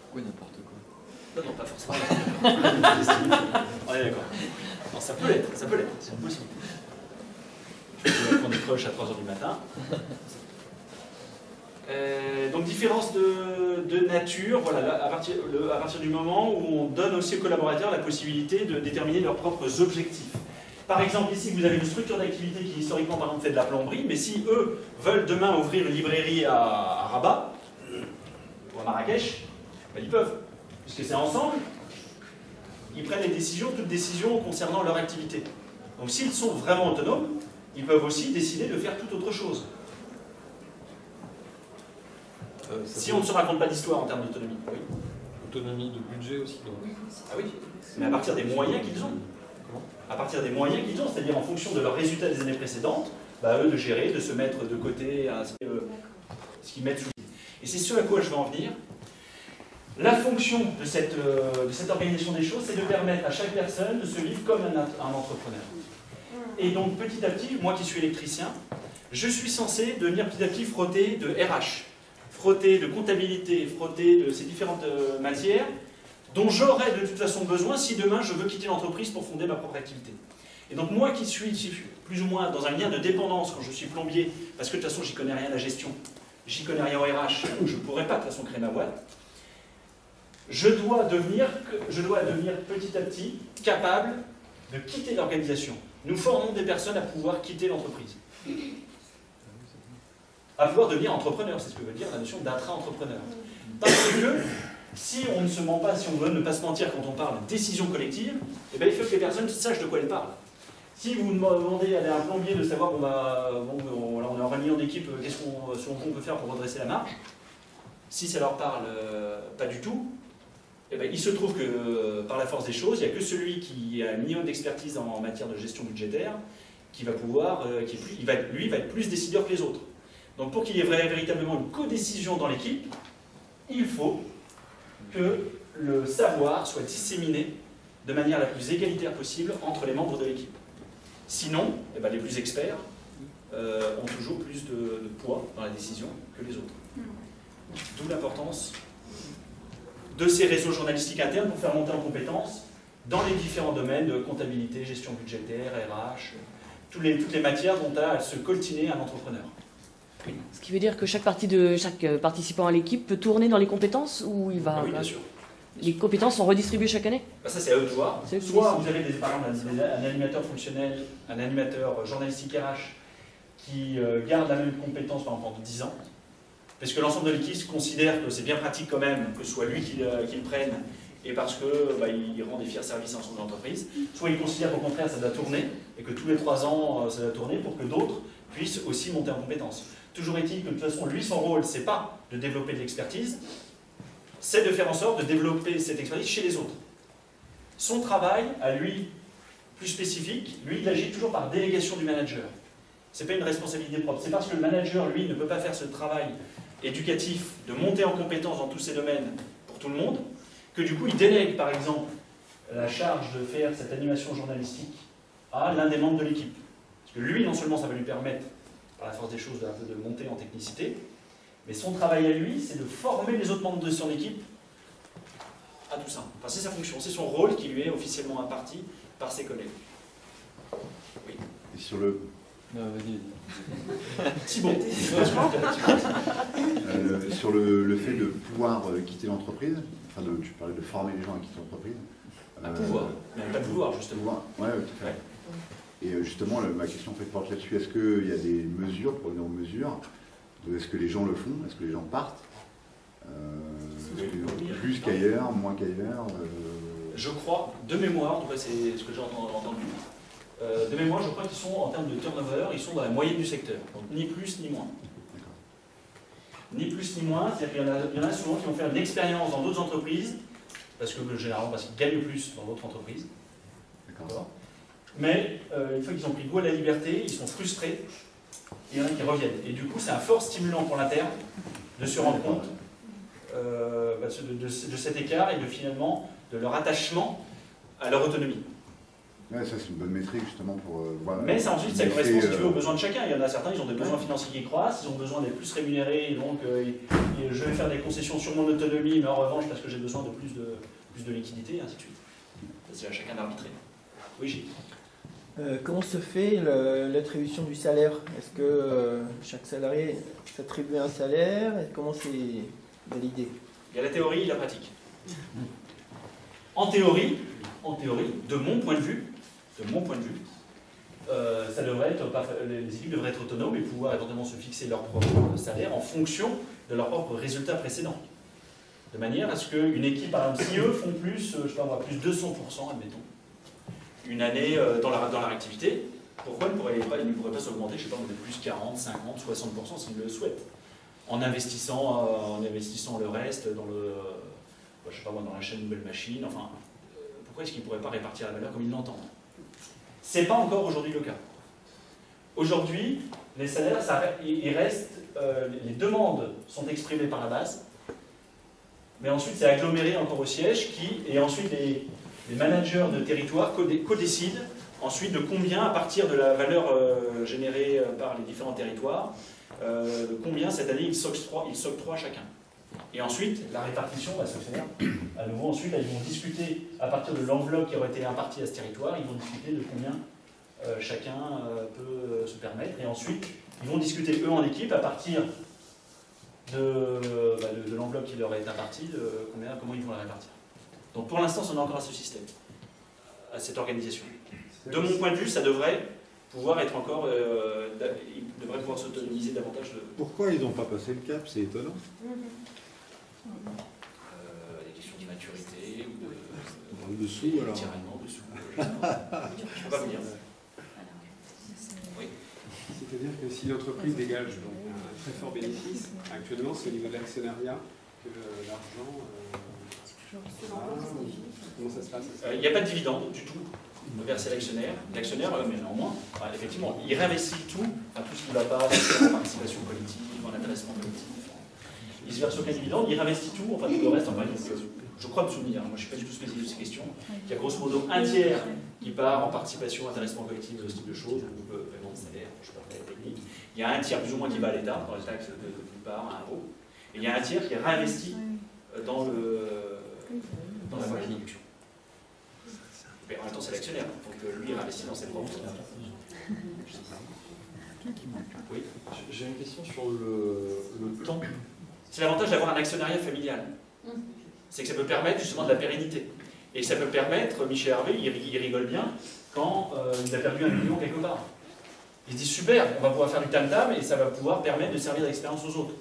Pourquoi n'importe quoi? Non, pas forcément. On est d'accord. Non, ça peut l'être, c'est possible. Je peux prendre des cloches à 3h du matin. Donc différence de nature, voilà, à partir du moment où on donne aussi aux collaborateurs la possibilité de déterminer leurs propres objectifs. Par exemple, ici, vous avez une structure d'activité qui historiquement, par exemple, fait de la plomberie, mais si eux veulent demain ouvrir une librairie à Rabat, ou à Marrakech, ben, ils peuvent, puisque c'est ensemble, ils prennent les décisions, toutes décisions concernant leur activité. Donc s'ils sont vraiment autonomes, ils peuvent aussi décider de faire toute autre chose. Si on ne se raconte pas d'histoire en termes d'autonomie. Oui. Autonomie de budget aussi, donc. Ah oui, mais à partir des moyens qu'ils ont. À partir des moyens qu'ils ont, c'est-à-dire en fonction de leurs résultats des années précédentes, bah, eux de gérer, de se mettre de côté ce qu'ils mettent sous. Et c'est ce à quoi je veux en venir. La fonction de cette organisation des choses, c'est de permettre à chaque personne de se vivre comme un entrepreneur. Et donc petit à petit, moi qui suis électricien, je suis censé devenir petit à petit frotter de RH, frotter de comptabilité, frotter de ces différentes matières dont j'aurais de toute façon besoin si demain je veux quitter l'entreprise pour fonder ma propre activité. Et donc moi qui suis plus ou moins dans un lien de dépendance quand je suis plombier, parce que de toute façon j'y connais rien à la gestion, j'y connais rien au RH, je ne pourrais pas de toute façon créer ma boîte, je dois devenir petit à petit capable de quitter l'organisation. Nous formons des personnes à pouvoir quitter l'entreprise. À pouvoir devenir entrepreneur, c'est ce que veut dire la notion d'intra-entrepreneur. Parce que si on ne se ment pas, si on veut ne pas se mentir quand on parle de décision collective, eh bien, il faut que les personnes sachent de quoi elles parlent. Si vous demandez à un plombier de savoir on est en réunion d'équipe, qu'est-ce qu'on peut faire pour redresser la marge, si ça leur parle pas du tout, eh bien, il se trouve que par la force des choses, il n'y a que celui qui a un minimum d'expertise en matière de gestion budgétaire qui va pouvoir, lui va être plus décideur que les autres. Donc pour qu'il y ait véritablement une codécision dans l'équipe, il faut que le savoir soit disséminé de manière la plus égalitaire possible entre les membres de l'équipe. Sinon, eh ben, les plus experts ont toujours plus de poids dans la décision que les autres. D'où l'importance de ces réseaux journalistiques internes pour faire monter en compétences dans les différents domaines de comptabilité, gestion budgétaire, RH, toutes les matières dont a à se coltiner un entrepreneur. Ce qui veut dire que chaque participant à l'équipe peut tourner dans les compétences ou il va... Ah oui, bien sûr. Les compétences sont redistribuées chaque année? Bah ça, c'est à eux de voir. Soit vous avez par exemple un animateur fonctionnel, un animateur journalistique RH qui garde la même compétence par exemple pendant 10 ans, parce que l'ensemble de l'équipe considère que c'est bien pratique quand même que ce soit lui qui le prenne, et parce que il rend des fiers services à son entreprise. Soit il considère qu'au contraire ça doit tourner, et que tous les 3 ans ça doit tourner pour que d'autres puissent aussi monter en compétences. Toujours est-il que de toute façon, lui, son rôle, c'est pas de développer de l'expertise, c'est de faire en sorte de développer cette expertise chez les autres. Son travail, à lui, plus spécifique, lui, il agit toujours par délégation du manager. C'est pas une responsabilité propre. C'est parce que le manager, lui, ne peut pas faire ce travail éducatif de monter en compétence dans tous ces domaines pour tout le monde, que du coup, il délègue, par exemple, la charge de faire cette animation journalistique à l'un des membres de l'équipe. Parce que lui, non seulement ça va lui permettre, par la force des choses, de monter en technicité, mais son travail à lui, c'est de former les autres membres de son équipe à tout ça. Enfin, c'est sa fonction, c'est son rôle qui lui est officiellement imparti par ses collègues. Oui. Et sur le... Thibaut. Sur le fait de pouvoir quitter l'entreprise, tu parlais de former les gens à quitter l'entreprise. À pouvoir, mais pas de vouloir, justement. Oui, tout à fait. Et justement, ma question fait porte là-dessus. Est-ce qu'il y a des mesures, pour venir aux mesures, est-ce que les gens le font? Est-ce que les gens partent? Plus qu'ailleurs, moins qu'ailleurs? Je crois, de mémoire, en tout cas c'est ce que j'ai entendu, de mémoire, je crois qu'ils sont, en termes de turnover, ils sont dans la moyenne du secteur. Donc ni plus ni moins. Ni plus ni moins, c'est-à-dire qu'il y en a souvent qui vont faire une expérience dans d'autres entreprises, généralement parce qu'ils gagnent plus dans d'autres entreprises. D'accord. Mais une fois qu'ils ont pris goût à la liberté, ils sont frustrés, et il y en a qui reviennent. Et du coup, c'est un fort stimulant pour l'interne de se rendre compte de cet écart et finalement de leur attachement à leur autonomie. Ouais, ça c'est une bonne métrique justement pour voir. Mais ça ensuite, ça correspond si tu veux aux besoins de chacun. Il y en a certains, ils ont des besoins financiers qui croissent, ils ont besoin d'être plus rémunérés, et donc je vais faire des concessions sur mon autonomie, mais en revanche parce que j'ai besoin de plus de liquidité, et ainsi de suite. C'est à chacun d'arbitrer. Oui, Gilles. Comment se fait l'attribution du salaire? Est-ce que chaque salarié s'attribue un salaire? Et comment c'est validé? Il y a la théorie et la pratique. En théorie, de mon point de vue, ça devrait être, les équipes devraient être autonomes et pouvoir éventuellement se fixer leur propre salaire en fonction de leurs propres résultats précédents. De manière à ce qu'une équipe, par exemple, si eux font plus, je sais pas moi, plus 200%, admettons, une année dans leur activité, pourquoi ils ne pourraient pas s'augmenter, je sais pas, de plus 40, 50, 60% s'ils le souhaitent, en investissant le reste dans je sais pas moi, dans l'achat de nouvelles machines, enfin, pourquoi est-ce qu'ils ne pourraient pas répartir la valeur comme ils l'entendent? Ce n'est pas encore aujourd'hui le cas. Aujourd'hui, les salaires, ils restent, les demandes sont exprimées par la base, mais ensuite c'est aggloméré encore au siège et ensuite les managers de territoire co-décident ensuite de combien, à partir de la valeur générée par les différents territoires, de combien cette année ils s'octroient chacun. Et ensuite, la répartition va se faire. À nouveau, ensuite, là, ils vont discuter, à partir de l'enveloppe qui aurait été impartie à ce territoire, ils vont discuter de combien chacun peut se permettre. Et ensuite, ils vont discuter, eux, en équipe, à partir de l'enveloppe qui leur est impartie, comment ils vont la répartir. Donc, pour l'instant, on est encore à ce système, à cette organisation. De mon point de vue, ça devrait pouvoir être encore... ils devraient pouvoir s'autonomiser davantage. Pourquoi ils n'ont pas passé le cap? C'est étonnant. Des questions de maturité ou de dessous, alors. Tyrannement dessous. Je ne peux pas vous dire. Oui. C'est-à-dire que si l'entreprise dégage un très fort bénéfice, actuellement c'est au niveau de l'actionnariat que l'argent. Comment ça se passe? Il n'y a pas de dividende du tout versé à l'actionnaire. L'actionnaire, mais néanmoins, effectivement, il réinvestit tout, tout ce qui ne va pas, en participation collective, en intéressement collectif. Il se verse aucun dividende, il réinvestit tout, enfin tout le reste, je crois me souvenir, moi je ne suis pas du tout spécialiste de ces questions, qu'il y a grosso modo un tiers qui part en participation, intéressement collectif, ce type de choses, ou paiement de salaire, je ne sais pas, la technique. Il y a un tiers plus ou moins qui va à l'État, dans les taxes d'une part, à impôt. Et il y a un tiers qui est réinvesti dans la voie de production. Mais en même temps, c'est l'actionnaire, donc lui, il réinvestit dans ses propres. Oui. J'ai une question sur le temps. C'est l'avantage d'avoir un actionnariat familial. C'est que ça peut permettre justement de la pérennité. Et ça peut permettre, Michel Hervé, il rigole bien, quand il a perdu 1 million quelque part. Il se dit super, on va pouvoir faire du tam-tam et ça va pouvoir permettre de servir d'expérience aux autres.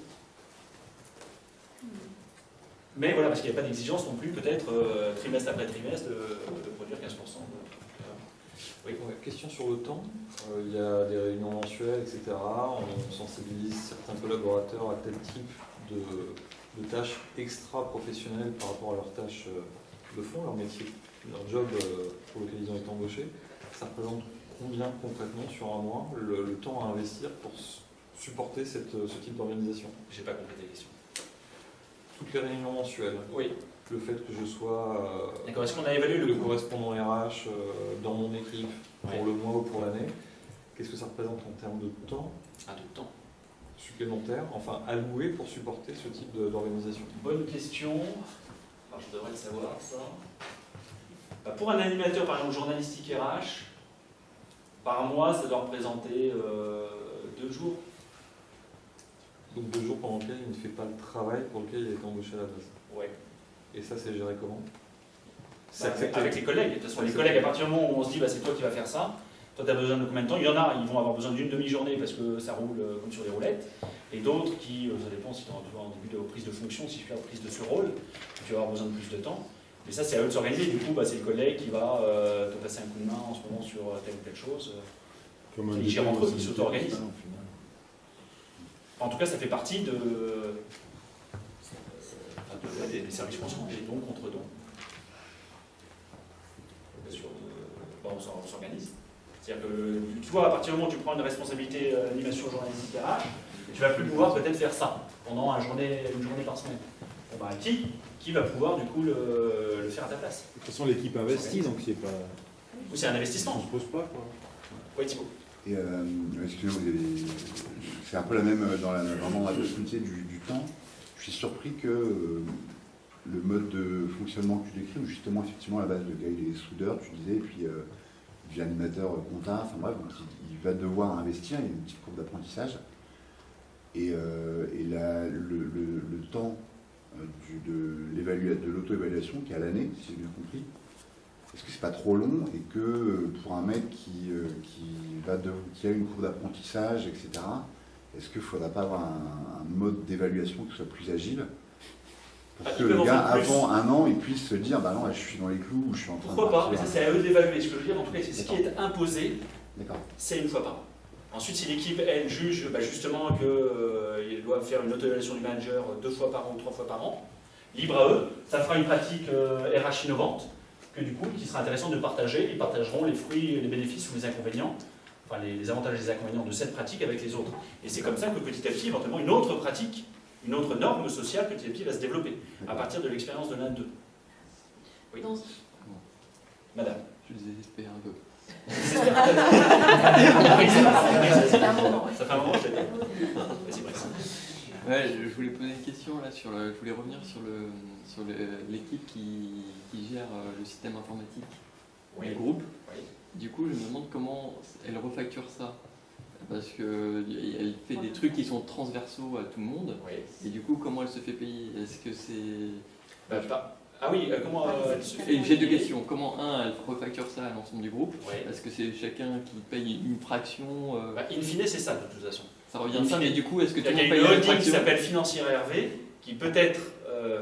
Mais voilà, parce qu'il n'y a pas d'exigence non plus, peut-être, trimestre après trimestre, de produire 15%. Oui. Ouais, question sur le temps. Il y a des réunions mensuelles, etc. On sensibilise certains collaborateurs à tel type de tâches extra-professionnelles par rapport à leurs tâches de fond, leur métier, leur job pour lequel ils ont été embauchés. Ça représente combien concrètement sur un mois le temps à investir pour supporter ce type d'organisation? Je n'ai pas compris ta question. Toutes les réunions mensuelles. Oui. Le fait que je sois d'accord, est-ce qu'on a évalué le correspondant RH dans mon équipe pour le mois ou pour l'année, qu'est-ce que ça représente en termes de temps? De temps supplémentaire, enfin alloué pour supporter ce type d'organisation? Bonne question. Alors, je devrais le savoir, ça. Pour un animateur, par exemple, journalistique RH, par mois, ça doit représenter 2 jours. Donc 2 jours pendant lesquels il ne fait pas le travail pour lequel il a été embauché à la base. Ouais. Et ça, c'est géré comment? Avec les collègues. De toute façon, les collègues, à partir du moment où on se dit c'est toi qui vas faire ça, Toi, tu as besoin de combien de temps? Il y en a, ils vont avoir besoin d'une demi-journée parce que ça roule comme sur des roulettes. Et d'autres qui, ça dépend si tu es en début de prise de fonction, si tu es en prise de ce rôle, tu vas avoir besoin de plus de temps. Mais ça, c'est à eux de s'organiser. Du coup, c'est le collègue qui va te passer un coup de main en ce moment sur telle ou telle chose. Ils gèrent entre eux, ils s'auto-organisent. En tout cas, ça fait partie des services conçus, des dons contre dons. On s'organise. C'est-à-dire que, tu vois, à partir du moment où tu prends une responsabilité animation journalistique RH, tu vas plus pouvoir peut-être faire ça pendant une journée par semaine. Bon, qui va pouvoir du coup le faire à ta place? De toute façon, l'équipe investit, donc c'est pas. Ou c'est un investissement. On se pose pas, quoi. Oui, Thibaut. Et excusez-moi, c'est un peu la même vraiment la possibilité du temps. Je suis surpris que le mode de fonctionnement que tu décris, où justement, effectivement, à la base, le gars, il est soudeur, tu disais, et puis il devient animateur comptable, enfin bref, donc il va devoir investir, il y a une petite courbe d'apprentissage. Et le temps de l'auto-évaluation qui est à l'année, si j'ai bien compris, est-ce que c'est pas trop long et que pour un mec qui a une courbe d'apprentissage, etc., est-ce qu'il ne faudra pas avoir un mode d'évaluation qui soit plus agile pour que le gars, avant un an, il puisse se dire, bah non, je suis dans les clous, ou je suis en train de Pourquoi pas? Mais ça, c'est à eux d'évaluer. Ce que je veux dire, en tout cas, c'est ce qui est imposé, D'accord. c'est une fois par an. Ensuite, si l'équipe, elle, juge justement qu'ils doivent faire une auto-évaluation du manager 2 fois par an ou 3 fois par an, libre à eux, ça fera une pratique RH innovante, que du coup, qui sera intéressante de partager. Ils partageront les fruits, les bénéfices ou les inconvénients, enfin les avantages et les inconvénients de cette pratique avec les autres. Et c'est comme ça que petit à petit, éventuellement, une autre pratique, une autre norme sociale, petit à petit, va se développer, à partir de l'expérience de l'un d'eux. Oui. Madame. Je désespère un peu. Ça fait un moment, je l'ai dit. Vas-y, Brice. Ouais, je voulais poser une question là je voulais revenir sur l'équipe qui gère le système informatique du groupe. Oui. Du coup, je me demande comment elle refacture ça. Parce qu'elle fait des trucs qui sont transversaux à tout le monde. Oui. Et du coup, comment elle se fait payer? Est-ce que c'est... Ah oui, comment j'ai deux questions. Comment, elle refacture ça à l'ensemble du groupe? Oui. Est-ce que c'est chacun qui paye une fraction in fine, c'est ça, de toute façon. Ça revient à ça, mais du coup, est-ce que tout le monde paye une holding qui s'appelle Financière RV, qui peut-être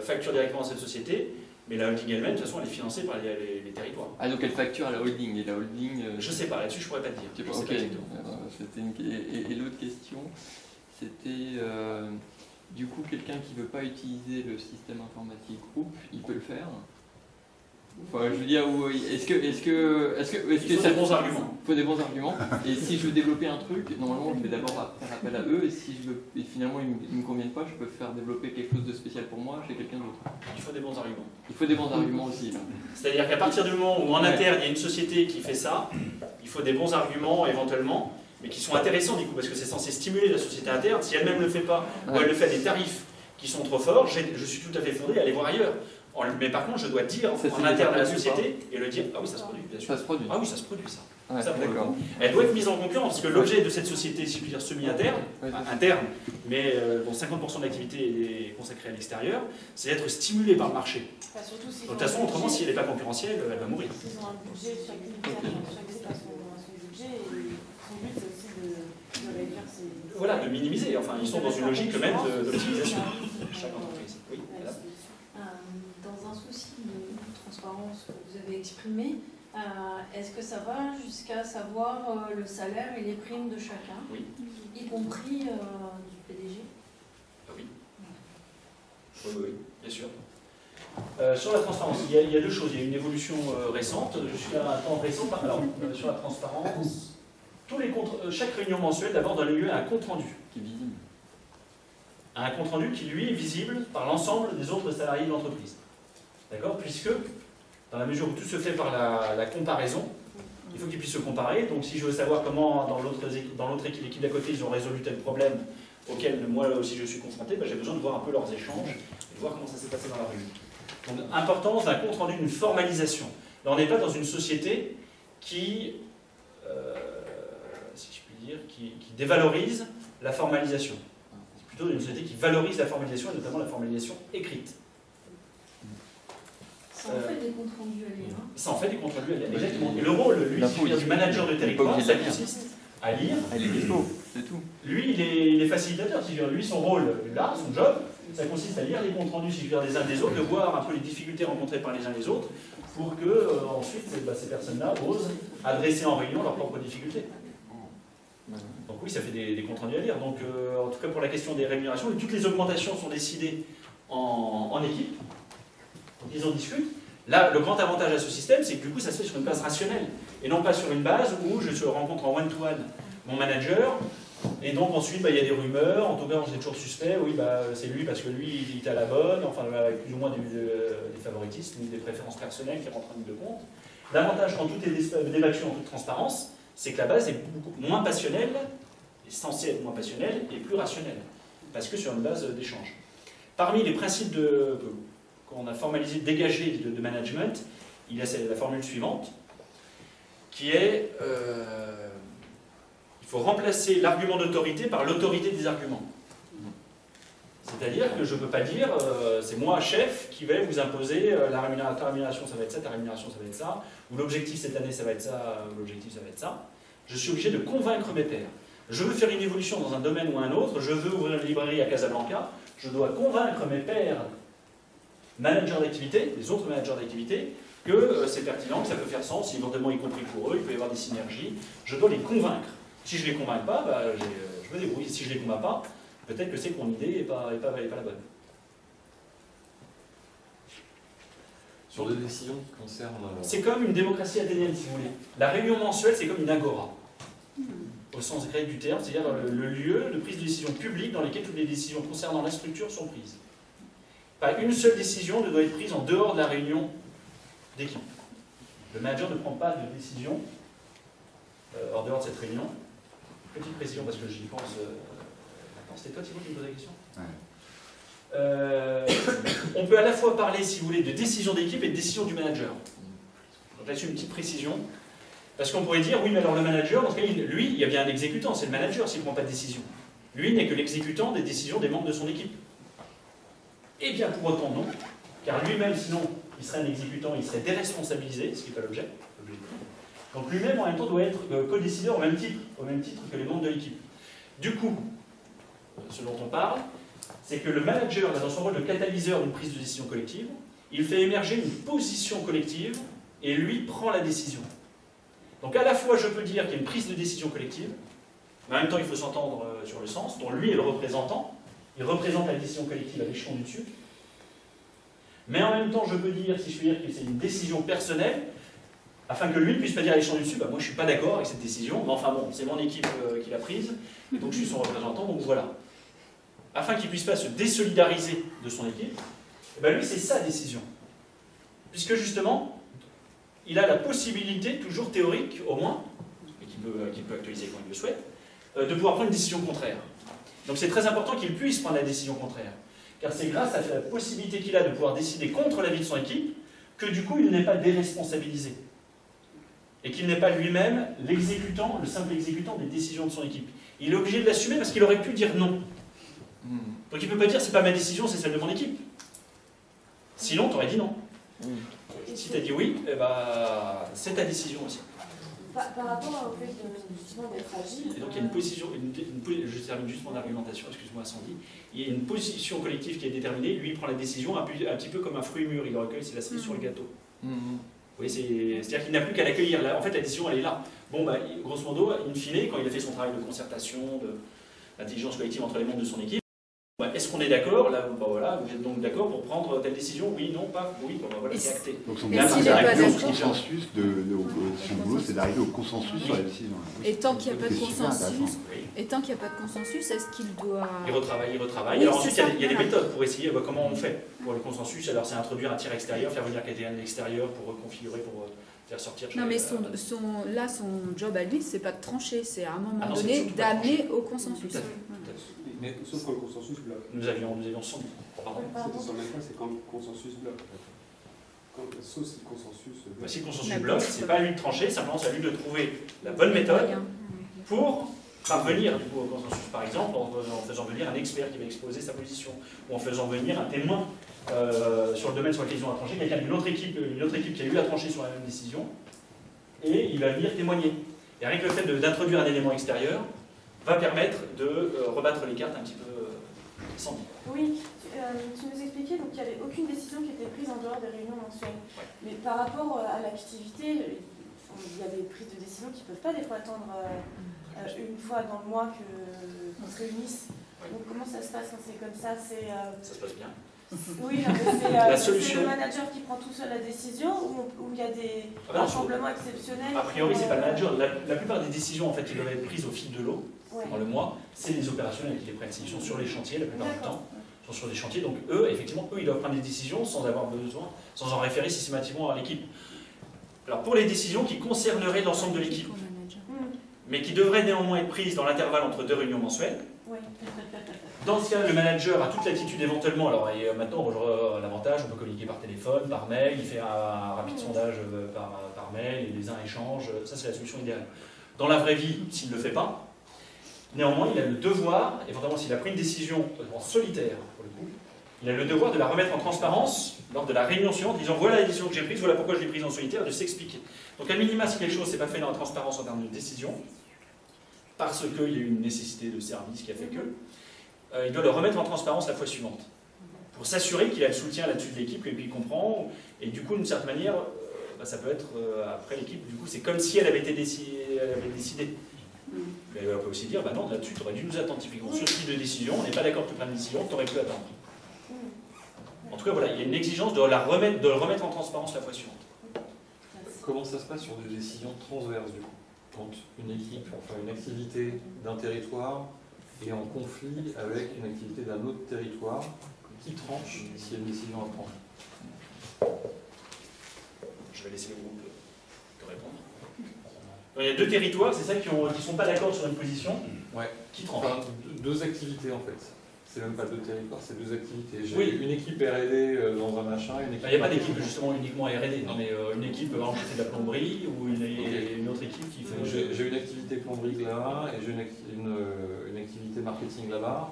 facture directement à cette société, mais la holding elle-même, de toute façon, elle est financée par les territoires. Ah, donc elle facture à la holding, et la holding... Je sais pas, là-dessus, je pourrais pas te dire. Ok. Et l'autre question, c'était... du coup, quelqu'un qui ne veut pas utiliser le système informatique groupe, il peut le faire? Enfin, je veux dire, est-ce que il faut des bons arguments. Il faut des bons arguments. Et si je veux développer un truc, normalement, je vais d'abord faire appel à eux. Et si finalement ils ne me conviennent pas, je peux faire développer quelque chose de spécial pour moi chez quelqu'un d'autre. Il faut des bons arguments. Il faut des bons arguments aussi. C'est-à-dire qu'à partir du moment où en interne il y a une société qui fait ça, il faut des bons arguments éventuellement, mais qui sont intéressants du coup, parce que c'est censé stimuler la société interne. Si elle-même ne le fait pas, ou elle le fait à des tarifs qui sont trop forts, je suis tout à fait fondé à aller voir ailleurs. Mais par contre, je dois dire en interne à la société et le dire, ah oui, ça se produit, bien sûr. Ça se produit. Ah oui, ça se produit, ça. Ouais, ça d'accord. Elle doit être mise en concurrence, parce que l'objet de cette société, si je puis dire semi-interne, interne, mais dont 50% de l'activité est consacrée à l'extérieur, c'est d'être stimulée par le marché. Surtout si de toute façon, autrement, si elle n'est pas concurrentielle, elle va mourir. Ils ont un budget, chaque groupe a son budget, et son but c'est aussi de réduire ses... Voilà, de minimiser. Enfin, ils sont dans une logique même d'optimisation. Chaque entreprise. Oui, dans un souci de transparence que vous avez exprimé, est-ce que ça va jusqu'à savoir le salaire et les primes de chacun, y compris du PDG? Oui. Oui, bien sûr. Sur la transparence, il y a deux choses. Il y a une évolution récente, jusqu'à un temps récent. Alors, sur la transparence, chaque réunion mensuelle d'abord donne lieu à un compte-rendu. Qui est visible. Un compte-rendu qui, lui, est visible par l'ensemble des autres salariés de l'entreprise. D'accord? Puisque, dans la mesure où tout se fait par la comparaison, il faut qu'ils puissent se comparer. Donc, si je veux savoir comment, dans l'autre équipe, l'équipe d'à côté, ils ont résolu tel problème auquel moi aussi je suis confronté, j'ai besoin de voir un peu leurs échanges et de voir comment ça s'est passé dans la réunion. Donc, importance d'un compte-rendu, d'une formalisation. Là, on n'est pas dans une société qui, si je puis dire, qui dévalorise la formalisation. C'est plutôt une société qui valorise la formalisation, et notamment la formalisation écrite. Ça en fait des comptes rendus à lire. Ça en fait des comptes rendus à lire, exactement. Et le rôle, lui, du manager de territoire, ça consiste à lire. C'est tout. Lui, il est facilitateur. Lui, son rôle, là, son job, ça consiste à lire les comptes rendus des uns des autres, de voir un peu les difficultés rencontrées par les uns les autres, pour que ensuite ces personnes-là osent adresser en réunion leurs propres difficultés. Donc oui, ça fait des comptes rendus à lire. Donc en tout cas pour la question des rémunérations, toutes les augmentations sont décidées en équipe. Donc ils en discutent. Là, le grand avantage à ce système, c'est que du coup, ça se fait sur une base rationnelle, et non pas sur une base où je rencontre en one-to-one mon manager, et donc ensuite, il y a des rumeurs, en tout cas, on est toujours suspect, oui, c'est lui parce que lui, il est à la bonne, enfin, avec plus ou moins des favoritismes, des préférences personnelles qui rentrent en ligne de compte. L'avantage, quand tout est débattu en toute transparence, c'est que la base est beaucoup moins passionnelle, est censée être moins passionnelle, et plus rationnelle, parce que sur une base d'échange. Parmi les principes qu'on a formalisé, dégagé de management, il y a la formule suivante, qui est il faut remplacer l'argument d'autorité par l'autorité des arguments. C'est-à-dire que je ne peux pas dire c'est moi, chef, qui vais vous imposer ta rémunération, ça va être ça, ta rémunération, ça va être ça, ou l'objectif cette année, ça va être ça, ou l'objectif, ça va être ça. Je suis obligé de convaincre mes pairs. Je veux faire une évolution dans un domaine ou un autre, je veux ouvrir une librairie à Casablanca, je dois convaincre mes pairs managers d'activité, les autres managers d'activité, que c'est pertinent, que ça peut faire sens, éventuellement y compris pour eux, il peut y avoir des synergies. Je dois les convaincre. Si je ne les convainc pas, je me débrouille. Si je ne les convainc pas, peut-être que c'est que mon idée n'est pas la bonne. Sur des décisions qui concernent... C'est comme une démocratie athénienne, si vous voulez. La réunion mensuelle, c'est comme une agora, au sens grec du terme, c'est-à-dire le lieu de prise de décision publique dans lequel toutes les décisions concernant la structure sont prises. Pas une seule décision ne doit être prise en dehors de la réunion d'équipe. Le manager ne prend pas de décision en dehors de cette réunion. Petite précision, parce que j'y pense. C'était toi, Thibaut, qui me posait la question ? On peut à la fois parler, si vous voulez, de décision d'équipe et de décision du manager. Donc là-dessus, une petite précision. Parce qu'on pourrait dire, oui, mais alors le manager, dans ce cas, lui, il y a bien un exécutant, c'est le manager s'il ne prend pas de décision. Lui n'est que l'exécutant des décisions des membres de son équipe. Eh bien, pour autant, non. Car lui-même, sinon, il serait un exécutant, il serait déresponsabilisé, ce qui n'est pas l'objet. Donc lui-même, en même temps, doit être co-décideur au même titre que les membres de l'équipe. Du coup, ce dont on parle, c'est que le manager, dans son rôle de catalyseur d'une prise de décision collective, il fait émerger une position collective et lui prend la décision. Donc à la fois, je peux dire qu'il y a une prise de décision collective, mais en même temps, il faut s'entendre sur le sens, dont lui est le représentant, il représente la décision collective à l'échelon du dessus. Mais en même temps, je peux dire, si je puis dire, que c'est une décision personnelle, afin que lui ne puisse pas dire à l'échelon du dessus, moi je ne suis pas d'accord avec cette décision, mais enfin bon, c'est mon équipe qui l'a prise, et donc je suis son représentant, donc voilà. Afin qu'il ne puisse pas se désolidariser de son équipe, lui c'est sa décision. Puisque justement, il a la possibilité, toujours théorique au moins, et qu'il peut actualiser quand il le souhaite, de pouvoir prendre une décision contraire. Donc c'est très important qu'il puisse prendre la décision contraire. Car c'est grâce à la possibilité qu'il a de pouvoir décider contre l'avis de son équipe que du coup il n'est pas déresponsabilisé. Et qu'il n'est pas lui-même l'exécutant, le simple exécutant des décisions de son équipe. Il est obligé de l'assumer parce qu'il aurait pu dire non. Donc il ne peut pas dire c'est pas ma décision, c'est celle de mon équipe. Sinon tu aurais dit non. Si tu as dit oui, c'est ta décision aussi. Par rapport au fait justement d'être agile. Et donc il y a une position, je termine juste mon argumentation, excuse-moi Sandy, il y a une position collective qui est déterminée, lui il prend la décision un petit peu comme un fruit mûr, il le recueille, c'est la cerise sur le gâteau. Oui, c'est-à-dire qu'il n'a plus qu'à l'accueillir. En fait la décision elle est là. Bon, grosso modo, in fine, quand il a fait son travail de concertation, d'intelligence collective entre les membres de son équipe, est-ce qu'on est d'accord? Là, voilà, vous êtes donc d'accord pour prendre telle décision? Oui, non, pas, oui, voilà, c'est acté. Donc son consensus son boulot, c'est d'arriver au consensus sur la décision. Et tant qu'il n'y a pas de consensus, est-ce qu'il doit... Il retravaille. Oui, alors ensuite, il y a des méthodes pour essayer comment on fait pour le consensus. Alors c'est introduire un tir extérieur, faire venir quelqu'un de l'extérieur pour reconfigurer, pour faire sortir... Non, mais son job à lui, c'est pas de trancher, c'est à un moment donné d'amener au consensus. Mais sauf quand le consensus bloque. Nous avions 100. Pardon. C'est quand le consensus bloque. Sauf si le consensus bloque. Si le consensus bloque, c'est pas à lui de trancher, simplement c'est à lui de trouver la bonne méthode pour parvenir du coup, au consensus, par exemple, en faisant venir un expert qui va exposer sa position, ou en faisant venir un témoin sur le domaine sur lequel ils ont à trancher, quelqu'un d'une autre équipe qui a eu à trancher sur la même décision, et il va venir témoigner. Et rien que le fait d'introduire un élément extérieur va permettre de rebattre les cartes un petit peu sans dire. Oui, tu nous expliquais donc qu'il n'y avait aucune décision qui était prise en dehors des réunions mensuelles. Ouais. Mais par rapport à l'activité, il y a des prises de décision qui ne peuvent pas des fois attendre une fois dans le mois qu'on se réunisse. Ouais. Donc comment ça se passe quand c'est comme ça? Ça se passe bien. Oui, c'est la solution. le manager qui prend tout seul la décision ou il y a des rassemblements exceptionnels? A priori, c'est pas le manager. La plupart des décisions en fait, qui doivent être prises au fil de l'eau, dans le mois, c'est les opérationnels qui les prennent. Ils sont sur les chantiers la plupart du temps. Ils sont sur des chantiers, donc eux, effectivement, ils doivent prendre des décisions sans avoir besoin, sans en référer systématiquement à l'équipe. Alors pour les décisions qui concerneraient l'ensemble de l'équipe, mais qui devraient néanmoins être prises dans l'intervalle entre 2 réunions mensuelles, dans ce cas, le manager a toute l'attitude éventuellement. Alors maintenant, l'avantage, on peut communiquer par téléphone, par mail, il fait un rapide sondage par mail, et les uns échangent. Ça, c'est la solution idéale. Dans la vraie vie, s'il ne le fait pas, néanmoins, il a le devoir, éventuellement s'il a pris une décision en solitaire, pour le coup, il a le devoir de la remettre en transparence lors de la réunion suivante, disant voilà la décision que j'ai prise, voilà pourquoi je l'ai prise en solitaire, de s'expliquer. Donc à minima, si quelque chose n'est pas fait dans la transparence en termes de décision, parce qu'il y a eu une nécessité de service qui a fait que, il doit le remettre en transparence la fois suivante, pour s'assurer qu'il a le soutien là-dessus de l'équipe, qu'il comprend, et du coup, d'une certaine manière, ça peut être, après l'équipe, du coup, c'est comme si elle avait décidé. Mais on peut aussi dire, bah non, là-dessus, tu aurais dû nous attendre typiquement sur ce type de décision, on n'est pas d'accord que tu prennes une décision, tu aurais pu attendre. En tout cas, voilà, il y a une exigence de le remettre en transparence la fois suivante. Comment ça se passe sur des décisions transverses, du coup? Quand une équipe, enfin une activité d'un territoire est en conflit avec une activité d'un autre territoire, qui tranche s'il y a une décision à prendre? Je vais laisser le groupe te répondre. Donc, il y a 2 territoires, c'est ça qui ne sont pas d'accord sur une position, qui tranchent. Enfin, 2 activités en fait. C'est même pas 2 territoires, c'est 2 activités. J'ai une équipe R&D dans un machin, une équipe... Il n'y a pas d'équipe justement uniquement R&D, mais une équipe par exemple, qui fait de la plomberie ou une autre équipe qui fait... J'ai une activité plomberie là, et j'ai une activité marketing là-bas,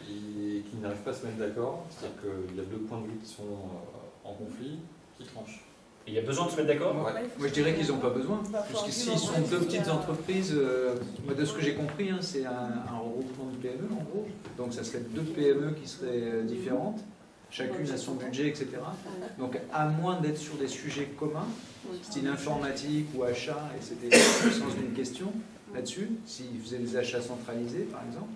et qui n'arrivent pas à se mettre d'accord. C'est-à-dire qu'il y a 2 points de vue qui sont en conflit, qui tranchent. Et il y a besoin de se mettre d'accord? Moi je dirais qu'ils n'ont pas besoin, puisque s'ils sont 2 petites entreprises, de ce que j'ai compris, hein, c'est un regroupement de PME en gros, donc ça serait 2 PME qui seraient différentes, chacune a son budget, etc. Donc à moins d'être sur des sujets communs, style informatique ou achat, et c'était le sens d'une question là-dessus, s'ils faisaient des achats centralisés par exemple,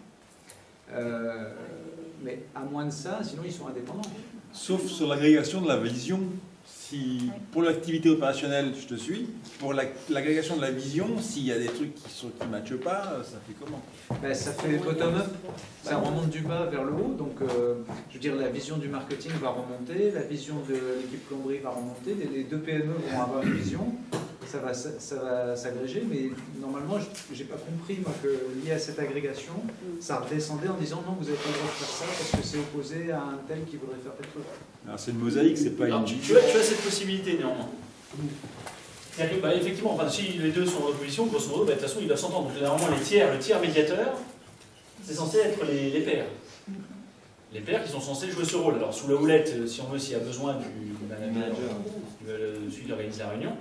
mais à moins de ça, sinon ils sont indépendants. Sauf sur l'agrégation de la vision. Si, pour l'activité opérationnelle, je te suis. Pour l'agrégation de la vision, s'il y a des trucs qui ne matchent pas, ça fait comment? Ben, ça fait bottom-up, ça remonte du bas vers le haut. Donc, je veux dire, la vision du marketing va remonter, la vision de l'équipe plomberie va remonter, les 2 PME vont avoir une vision, ça va s'agréger, mais normalement, je n'ai pas compris moi, que lié à cette agrégation, ça redescendait en disant non, vous n'avez pas le droit de faire ça parce que c'est opposé à un tel qui voudrait faire tel truc. Alors c'est une mosaïque, c'est pas une... Tu as cette possibilité néanmoins. C'est-à-dire que, bah, effectivement, enfin, si les 2 sont en opposition, grosso modo, bah, de toute façon ils doivent s'entendre. Donc généralement le tiers médiateur, c'est censé être les pairs. Les pairs qui sont censés jouer ce rôle. Alors sous la houlette, si on veut, s'il y a besoin du manager, celui qui organise la réunion.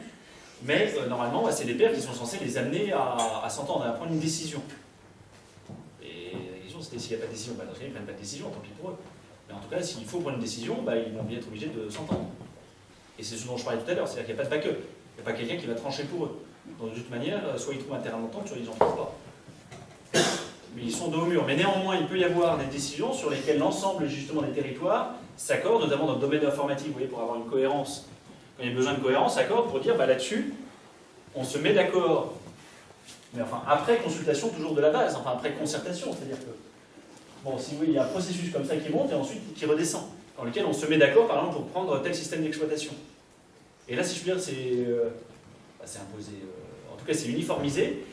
Mais normalement, bah, c'est les pairs qui sont censés les amener à s'entendre, à prendre une décision. Et la question c'était s'il n'y a pas de décision, bah, dans ce cas, ils ne prennent pas de décision, tant pis pour eux. Mais en tout cas, s'il faut prendre une décision, bah, ils vont bien être obligés de s'entendre. Et c'est ce dont je parlais tout à l'heure, c'est-à-dire qu'il n'y a pas de backup. Il n'y a pas quelqu'un qui va trancher pour eux. Donc de toute manière, soit ils trouvent un terrain d'entente, soit ils n'en trouvent pas. Mais ils sont dos au mur. Mais néanmoins, il peut y avoir des décisions sur lesquelles l'ensemble justement des territoires s'accordent, notamment dans le domaine de l'informatique, vous voyez, pour avoir une cohérence. Quand il y a besoin de cohérence, s'accordent pour dire, bah, là-dessus, on se met d'accord. Mais enfin, après consultation toujours de la base, enfin après concertation, c'est-à-dire que bon, si vous voulez, il y a un processus comme ça qui monte et ensuite qui redescend, dans lequel on se met d'accord, par exemple, pour prendre tel système d'exploitation. Et là, si je puis dire, c'est imposé. En tout cas, c'est uniformisé.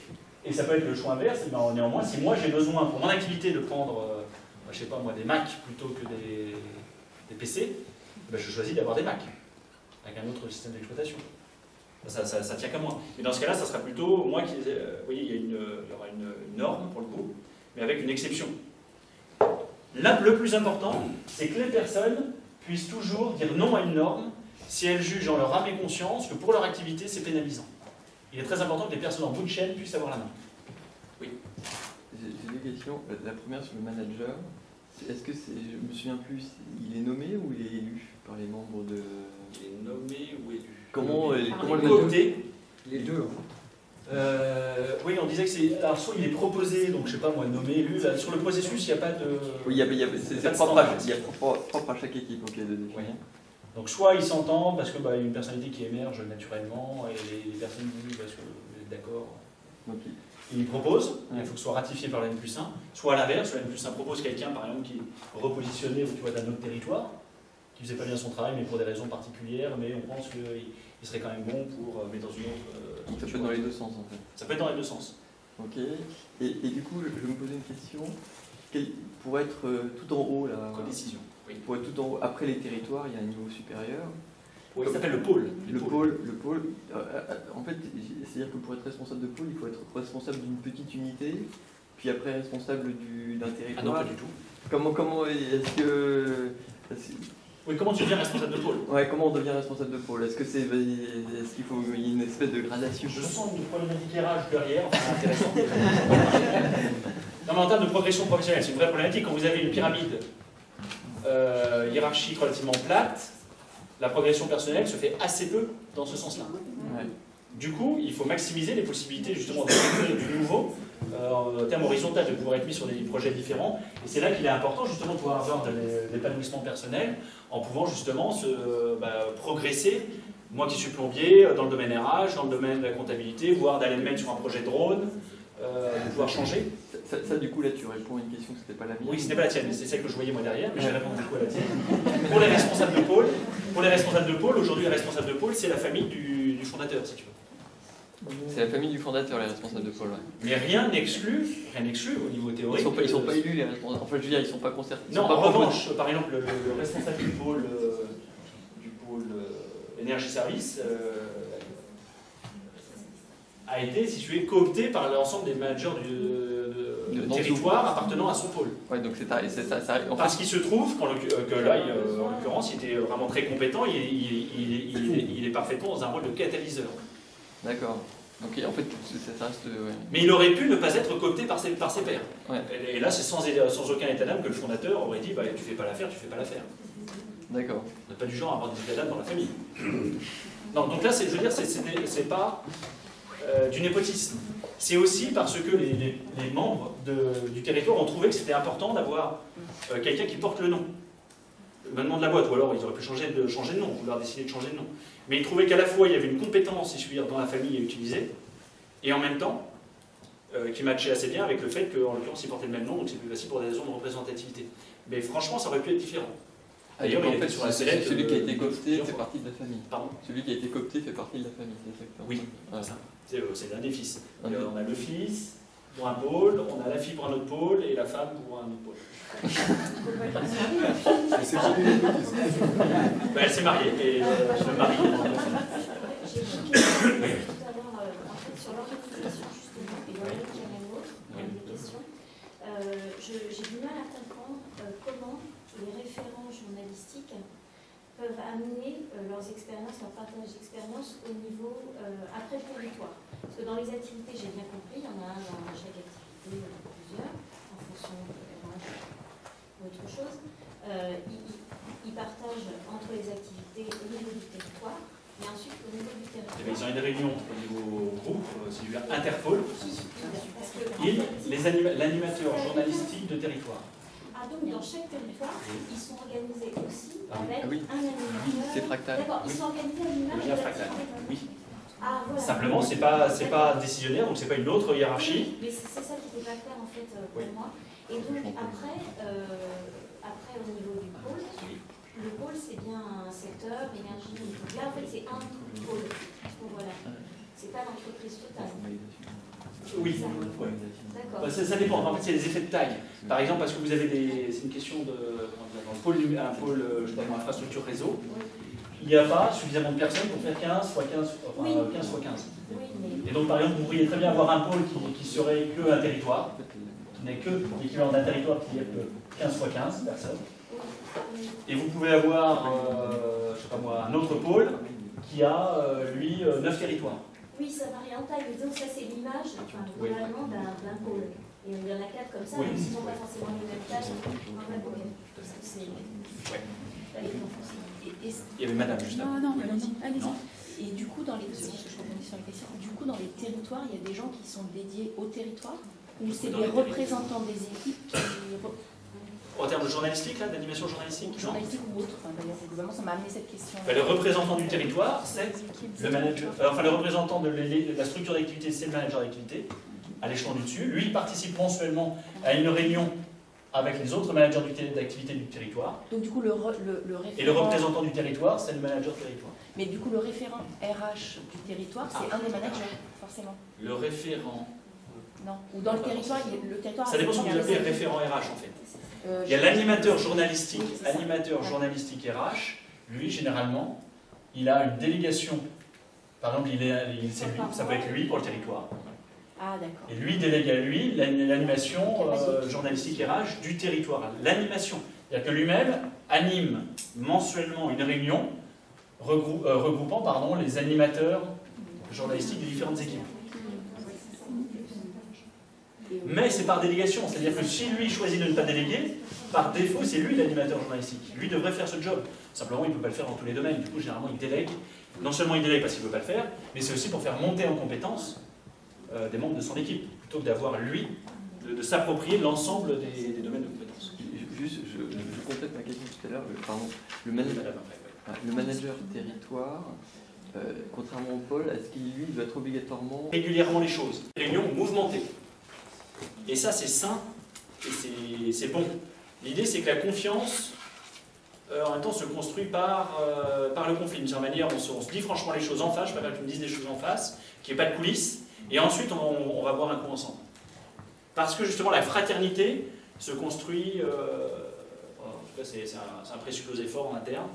Et ça peut être le choix inverse. Mais néanmoins, si moi j'ai besoin pour mon activité de prendre, je sais pas moi, des Mac plutôt que des PC, ben, je choisis d'avoir des Mac avec un autre système d'exploitation. Ça tient qu'à moi. Mais dans ce cas-là, ça sera plutôt moi qui... vous voyez, il y aura une norme pour le coup, mais avec une exception. Là, le plus important, c'est que les personnes puissent toujours dire non à une norme si elles jugent en leur âme et conscience que pour leur activité, c'est pénalisant. Il est très important que les personnes en bout de chaîne puissent avoir la main. Oui. J'ai deux questions. La première sur le manager. Est-ce que c'est, je me souviens plus, il est nommé ou il est élu par les membres de... Il est nommé ou élu. Comment le coopté? Les deux. Oui, on disait que c'est... Alors, soit il est proposé, donc je sais pas moi, nommé, élu. Là, sur le processus, il n'y a pas de... Oui, c'est propre à chaque équipe, ok, de définir. Oui. Donc soit ils s'entendent parce qu'il y a une personnalité qui émerge naturellement, et les personnes disent parce que vous êtes d'accord. Okay. Ils proposent, il faut que ce soit ratifié par la N+1, soit à l'inverse, la N+1 propose quelqu'un par exemple qui est repositionné d'un autre territoire, qui ne faisait pas bien son travail mais pour des raisons particulières, mais on pense qu'il serait quand même bon pour mettre dans une autre... Donc ça peut être dans les deux sens en fait. Ça peut être dans les deux sens. Ok, et du coup je me posais une question, pour être tout en haut là... Codécision. Oui. Pour être tout en haut, après les territoires, il y a un niveau supérieur. Oui, ça s'appelle le pôle. Le pôle. En fait, c'est-à-dire que pour être responsable de pôle, il faut être responsable d'une petite unité, puis après responsable d'un territoire. Ah non, pas du tout. Comment est-ce que... Oui, comment tu deviens responsable de pôle? Ouais, comment on devient responsable de pôle? Est-ce qu'il faut une espèce de gradation? Je sens une problématique d'éclairage derrière, enfin, intéressant. Non, mais en termes de progression professionnelle, c'est une vraie problématique. Quand vous avez une pyramide hiérarchique relativement plate, la progression personnelle se fait assez peu dans ce sens-là. Ouais. Du coup, il faut maximiser les possibilités justement de créer du nouveau, en termes horizontal, de pouvoir être mis sur des projets différents. Et c'est là qu'il est important justement de pouvoir avoir de l'épanouissement personnel en pouvant justement progresser. Moi qui suis plombier, dans le domaine RH, dans le domaine de la comptabilité, voire d'aller me mettre sur un projet drone, de pouvoir changer. Ça, du coup, là, tu réponds à une question que c'était pas la mienne. Oui, ce n'est pas la tienne, c'est celle que je voyais moi derrière, mais je vais répondre du coup à la tienne. Pour les responsables de pôle, aujourd'hui, les responsables de pôle, c'est la famille du fondateur, si tu veux. C'est la famille du fondateur, les responsables de pôle, ouais. Mais rien n'exclut au niveau théorique. Ils sont pas élus, les responsables. Enfin, je veux dire, ils sont pas concernés. Non, en revanche, par exemple, le responsable du pôle énergie-service a été, si tu es, coopté par l'ensemble des managers de territoire appartenant à son pôle. Ouais, donc Parce qu'il se trouve que là, en l'occurrence, il était vraiment très compétent, il est parfaitement dans un rôle de catalyseur. D'accord. Donc en fait, ça reste... Ouais. Mais il aurait pu ne pas être coopté par ses pairs. Ouais. Et là, c'est sans aucun état d'âme que le fondateur aurait dit bah, tu fais pas l'affaire, tu fais pas l'affaire. D'accord. On n'a pas du genre à avoir des états d'âme dans la famille. Non, donc là, je veux dire, c'est pas du népotisme. C'est aussi parce que les membres du territoire ont trouvé que c'était important d'avoir quelqu'un qui porte le nom. Maintenant de la boîte, ou alors ils auraient pu changer de nom, vouloir décider de changer de nom. Mais ils trouvaient qu'à la fois il y avait une compétence, si je puis dire, dans la famille à utiliser, et en même temps, qui matchait assez bien avec le fait qu'en l'occurrence ils portaient le même nom, donc c'est plus facile pour des raisons de représentativité. Mais franchement, ça aurait pu être différent. D'ailleurs, il était sur la sellette. Celui qui a été coopté fait fois. partie de la famille. Pardon? Celui qui a été coopté fait partie de la famille, exactement. Oui, ouais. C'est l'un des fils. On a le fils pour un pôle, on a la fille pour un autre pôle, et la femme pour un autre pôle. Elle s'est mariée, et je me marie. J'ai une question tout à l'heure sur l'organisation justement, et dans le qui amène l'autre, une question. J'ai du mal à comprendre comment les référents journalistiques peuvent amener leurs expériences, leur partage d'expérience au niveau après le territoire. Parce que dans les activités, j'ai bien compris, il y en a un dans chaque activité, plusieurs, en fonction de autre chose. Ils partagent entre les activités au niveau du territoire et ensuite au niveau du territoire. Ils ont une réunion au niveau groupe, c'est du Interpol. L'animateur journalistique de territoire. Ah, donc dans chaque territoire, ils sont organisés aussi avec un animateur. C'est fractal. D'accord, ils sont organisés à l'image de fractal. Oui. Ah, voilà. Simplement, c'est pas décisionnaire, donc c'est pas une autre hiérarchie. Mais c'est ça qui n'était pas clair en fait pour moi. Et donc après, au niveau du pôle, le pôle c'est bien un secteur, énergie, là en fait c'est un pôle. Voilà. C'est pas l'entreprise totale. Oui. D'accord. Ça dépend. En fait, c'est les effets de taille. Par exemple, parce que vous avez c'est une question de un pôle infrastructure réseau. il n'y a pas suffisamment de personnes pour faire 15 fois 15, enfin, 15 fois 15. Et donc, par exemple, vous pourriez très bien avoir un pôle qui serait que un territoire, qui n'est que l'équivalent d'un territoire qui est que 15 fois 15 personnes. Et vous pouvez avoir, je sais pas moi, un autre pôle qui a, lui, 9 territoires. Oui, ça varie en taille, mais disons que ça c'est l'image, enfin, globalement d'un pôle. Et il y en a 4 comme ça, Oui. mais ils ne sont pas forcément les mêmes tailles. Il y avait madame juste avant. Non, allez-y. Et du coup, dans les, je rebondis sur les questions, du coup, dans les territoires, il y a des gens qui sont dédiés au territoire, ou c'est des représentants des équipes qui... En termes de journalistique, là, d'animation journalistique, journalistique ou autre, enfin, d'ailleurs, globalement, ça m'a amené cette question. Le représentant du territoire, c'est le manager. Enfin, le représentant de la structure d'activité, c'est le manager d'activité, à l'échelon du dessus. Lui, il participe mensuellement à une réunion avec les autres managers d'activité du territoire. Donc, du coup, le référent... Et le représentant du territoire, c'est le manager territoire. Mais du coup, le référent RH du territoire, c'est un des managers, forcément. Le référent... Non. Ou dans le territoire, le territoire... Ça dépend de ce que vous appelez référent RH, en fait. Il y a l'animateur journalistique, journalistique RH. Lui, généralement, il a une délégation. Par exemple, ça peut être lui pour le territoire. Ah, d'accord. Et lui délègue à lui l'animation journalistique RH du territoire. L'animation. C'est-à-dire que lui-même anime mensuellement une réunion regroupant les animateurs journalistiques des différentes équipes. Mais c'est par délégation, c'est-à-dire que si lui choisit de ne pas déléguer, par défaut, c'est lui l'animateur journalistique. Lui devrait faire ce job. Simplement, il ne peut pas le faire dans tous les domaines. Du coup, généralement, il délègue. Non seulement il délègue parce qu'il ne peut pas le faire, mais c'est aussi pour faire monter en compétence des membres de son équipe, plutôt que d'avoir, lui, de s'approprier l'ensemble des domaines de compétences. Juste, je complète ma question tout à l'heure. Le manager territoire, contrairement au pôle, est-ce qu'il, lui, doit être obligatoirement... Régulièrement les choses. Réunion mouvementée. Et ça, c'est sain et c'est bon. L'idée, c'est que la confiance, en même temps, se construit par le conflit. D'une certaine manière, on se dit franchement les choses en face. Je préfère que tu me dises des choses en face, qu'il n'y ait pas de coulisses. Et ensuite, on va boire un coup ensemble. Parce que, justement, la fraternité se construit... en tout cas, c'est un présupposé fort en interne.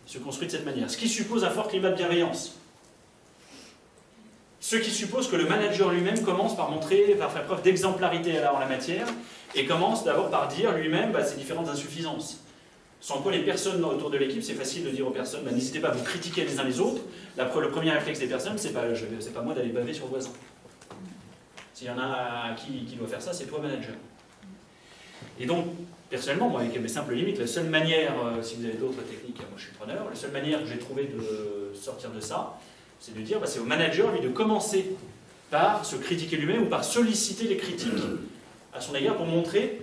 Se construit de cette manière. Ce qui suppose un fort climat de bienveillance. Ce qui suppose que le manager lui-même commence par faire preuve d'exemplarité en la matière, et commence d'abord par dire lui-même ses différentes insuffisances. Sans quoi les personnes autour de l'équipe, c'est facile de dire aux personnes, n'hésitez pas à vous critiquer les uns les autres. Le premier réflexe des personnes, c'est pas moi d'aller baver sur le voisin. S'il y en a qui doit faire ça, c'est toi manager. Et donc, personnellement, moi, avec mes simples limites, la seule manière, si vous avez d'autres techniques, moi je suis preneur, la seule manière que j'ai trouvé de sortir de ça, c'est de dire, c'est au manager, lui, de commencer par se critiquer lui-même ou par solliciter les critiques à son égard pour montrer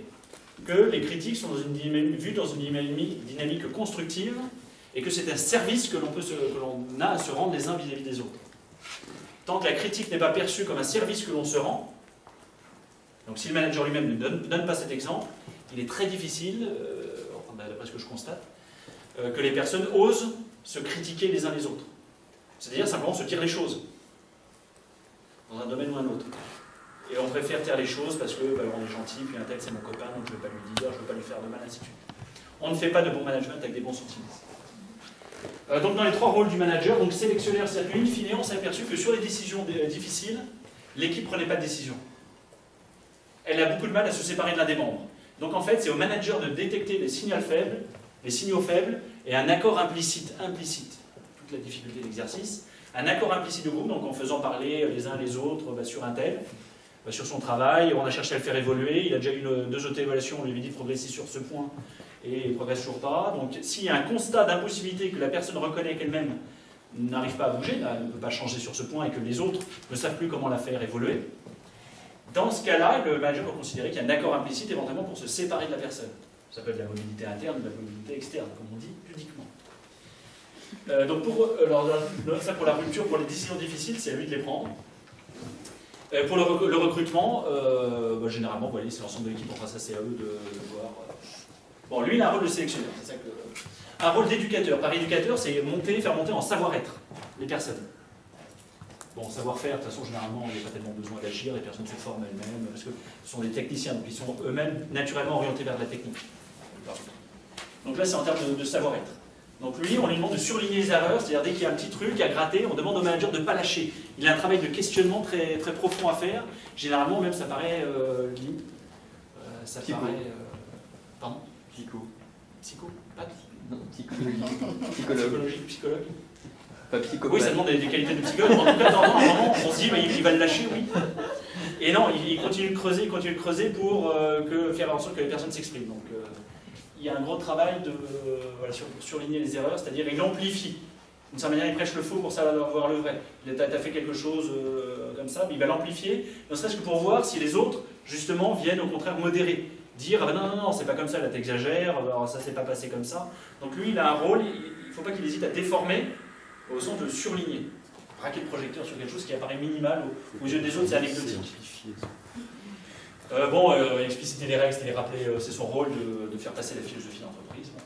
que les critiques sont vues dans une dynamique constructive et que c'est un service que l'on a à se rendre les uns vis-à-vis des autres. Tant que la critique n'est pas perçue comme un service que l'on se rend, donc si le manager lui-même ne donne pas cet exemple, il est très difficile, d'après ce que je constate, que les personnes osent se critiquer les uns les autres. C'est-à-dire simplement se dire les choses, dans un domaine ou un autre. Et on préfère taire les choses parce que on est gentil, puis un tel c'est mon copain, donc je ne vais pas lui dire, je ne vais pas lui faire de mal, ainsi de suite. On ne fait pas de bon management avec des bons sentiments. Donc dans les trois rôles du manager, donc sélectionneur, c'est-à-dire qu'in fine, on s'est aperçu que sur les décisions difficiles, l'équipe ne prenait pas de décision. Elle a beaucoup de mal à se séparer de l'un des membres. Donc en fait, c'est au manager de détecter les signaux faibles et un accord implicite, toute la difficulté d'exercice, un accord implicite de groupe, donc en faisant parler les uns les autres sur un tel, sur son travail, on a cherché à le faire évoluer, il a déjà eu 2 auto-évaluations, on lui avait dit de progresser sur ce point, et il ne progresse toujours pas. Donc s'il y a un constat d'impossibilité que la personne reconnaît qu'elle-même n'arrive pas à bouger, ne peut pas changer sur ce point, et que les autres ne savent plus comment la faire évoluer, dans ce cas-là, le manager va considérer qu'il y a un accord implicite éventuellement pour se séparer de la personne. Ça peut être de la mobilité interne ou de la mobilité externe, comme on dit pudiquement. Donc ça pour la rupture, pour les décisions difficiles, c'est à lui de les prendre. Pour le recrutement, généralement, c'est l'ensemble de l'équipe, enfin ça c'est à eux de voir. Bon, lui il a un rôle de sélectionneur, c'est ça que... Un rôle d'éducateur. Par éducateur, c'est faire monter en savoir-être les personnes. Bon, savoir-faire, de toute façon, généralement, il n'y a pas tellement besoin d'agir, les personnes se forment elles-mêmes, parce que ce sont des techniciens, donc ils sont eux-mêmes naturellement orientés vers la technique. Donc là, c'est en termes de savoir-être. Donc lui, on lui demande de surligner les erreurs, c'est-à-dire dès qu'il y a un petit truc à gratter, on demande au manager de ne pas lâcher. Il a un travail de questionnement très, très profond à faire. Généralement, même, ça paraît limite. Ça Psycho. paraît... pardon? Psycho. Psycho? Pas Non, psychologique. Psychologue. Pas psychopathe. Oui, ça demande des qualités de psychologue. En tout cas, dans un moment, on se dit, bah, il va le lâcher, oui. Et non, il continue de creuser pour faire en sorte que les personnes s'expriment. Donc, il y a un gros travail de voilà, surligner les erreurs, c'est-à-dire il amplifie. D'une certaine manière, il prêche le faux pour savoir le vrai. Tu as fait quelque chose comme ça, mais il va l'amplifier, ne serait-ce que pour voir si les autres, justement, viennent au contraire modérer. Dire, ah ben non, c'est pas comme ça, là t'exagères, alors ça s'est pas passé comme ça. Donc lui, il a un rôle, il ne faut pas qu'il hésite à déformer, au sens de surligner. Braquer le projecteur sur quelque chose qui apparaît minimal aux yeux des autres, c'est anecdotique. Expliciter les règles, c'est les rappeler, c'est son rôle de faire passer la philosophie d'entreprise. Bon.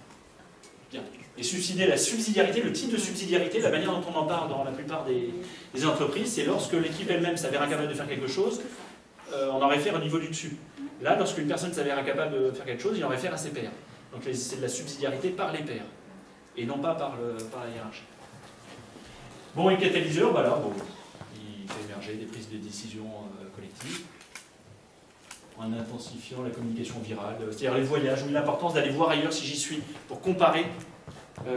Bien. Et subsidier la subsidiarité, le type de subsidiarité, la manière dont on en parle dans la plupart des entreprises, c'est lorsque l'équipe elle-même s'avère incapable de faire quelque chose, on en réfère au niveau du dessus. Là, lorsqu'une personne s'avère incapable de faire quelque chose, il en réfère à ses pairs. Donc c'est de la subsidiarité par les pairs, et non pas par la hiérarchie. Bon, et catalyseur, voilà, bon, il fait émerger des prises de décision collectives, en intensifiant la communication virale, c'est-à-dire les voyages, où il a l'importance d'aller voir ailleurs si j'y suis, pour comparer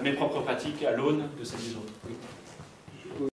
mes propres pratiques à l'aune de celles des autres. Oui.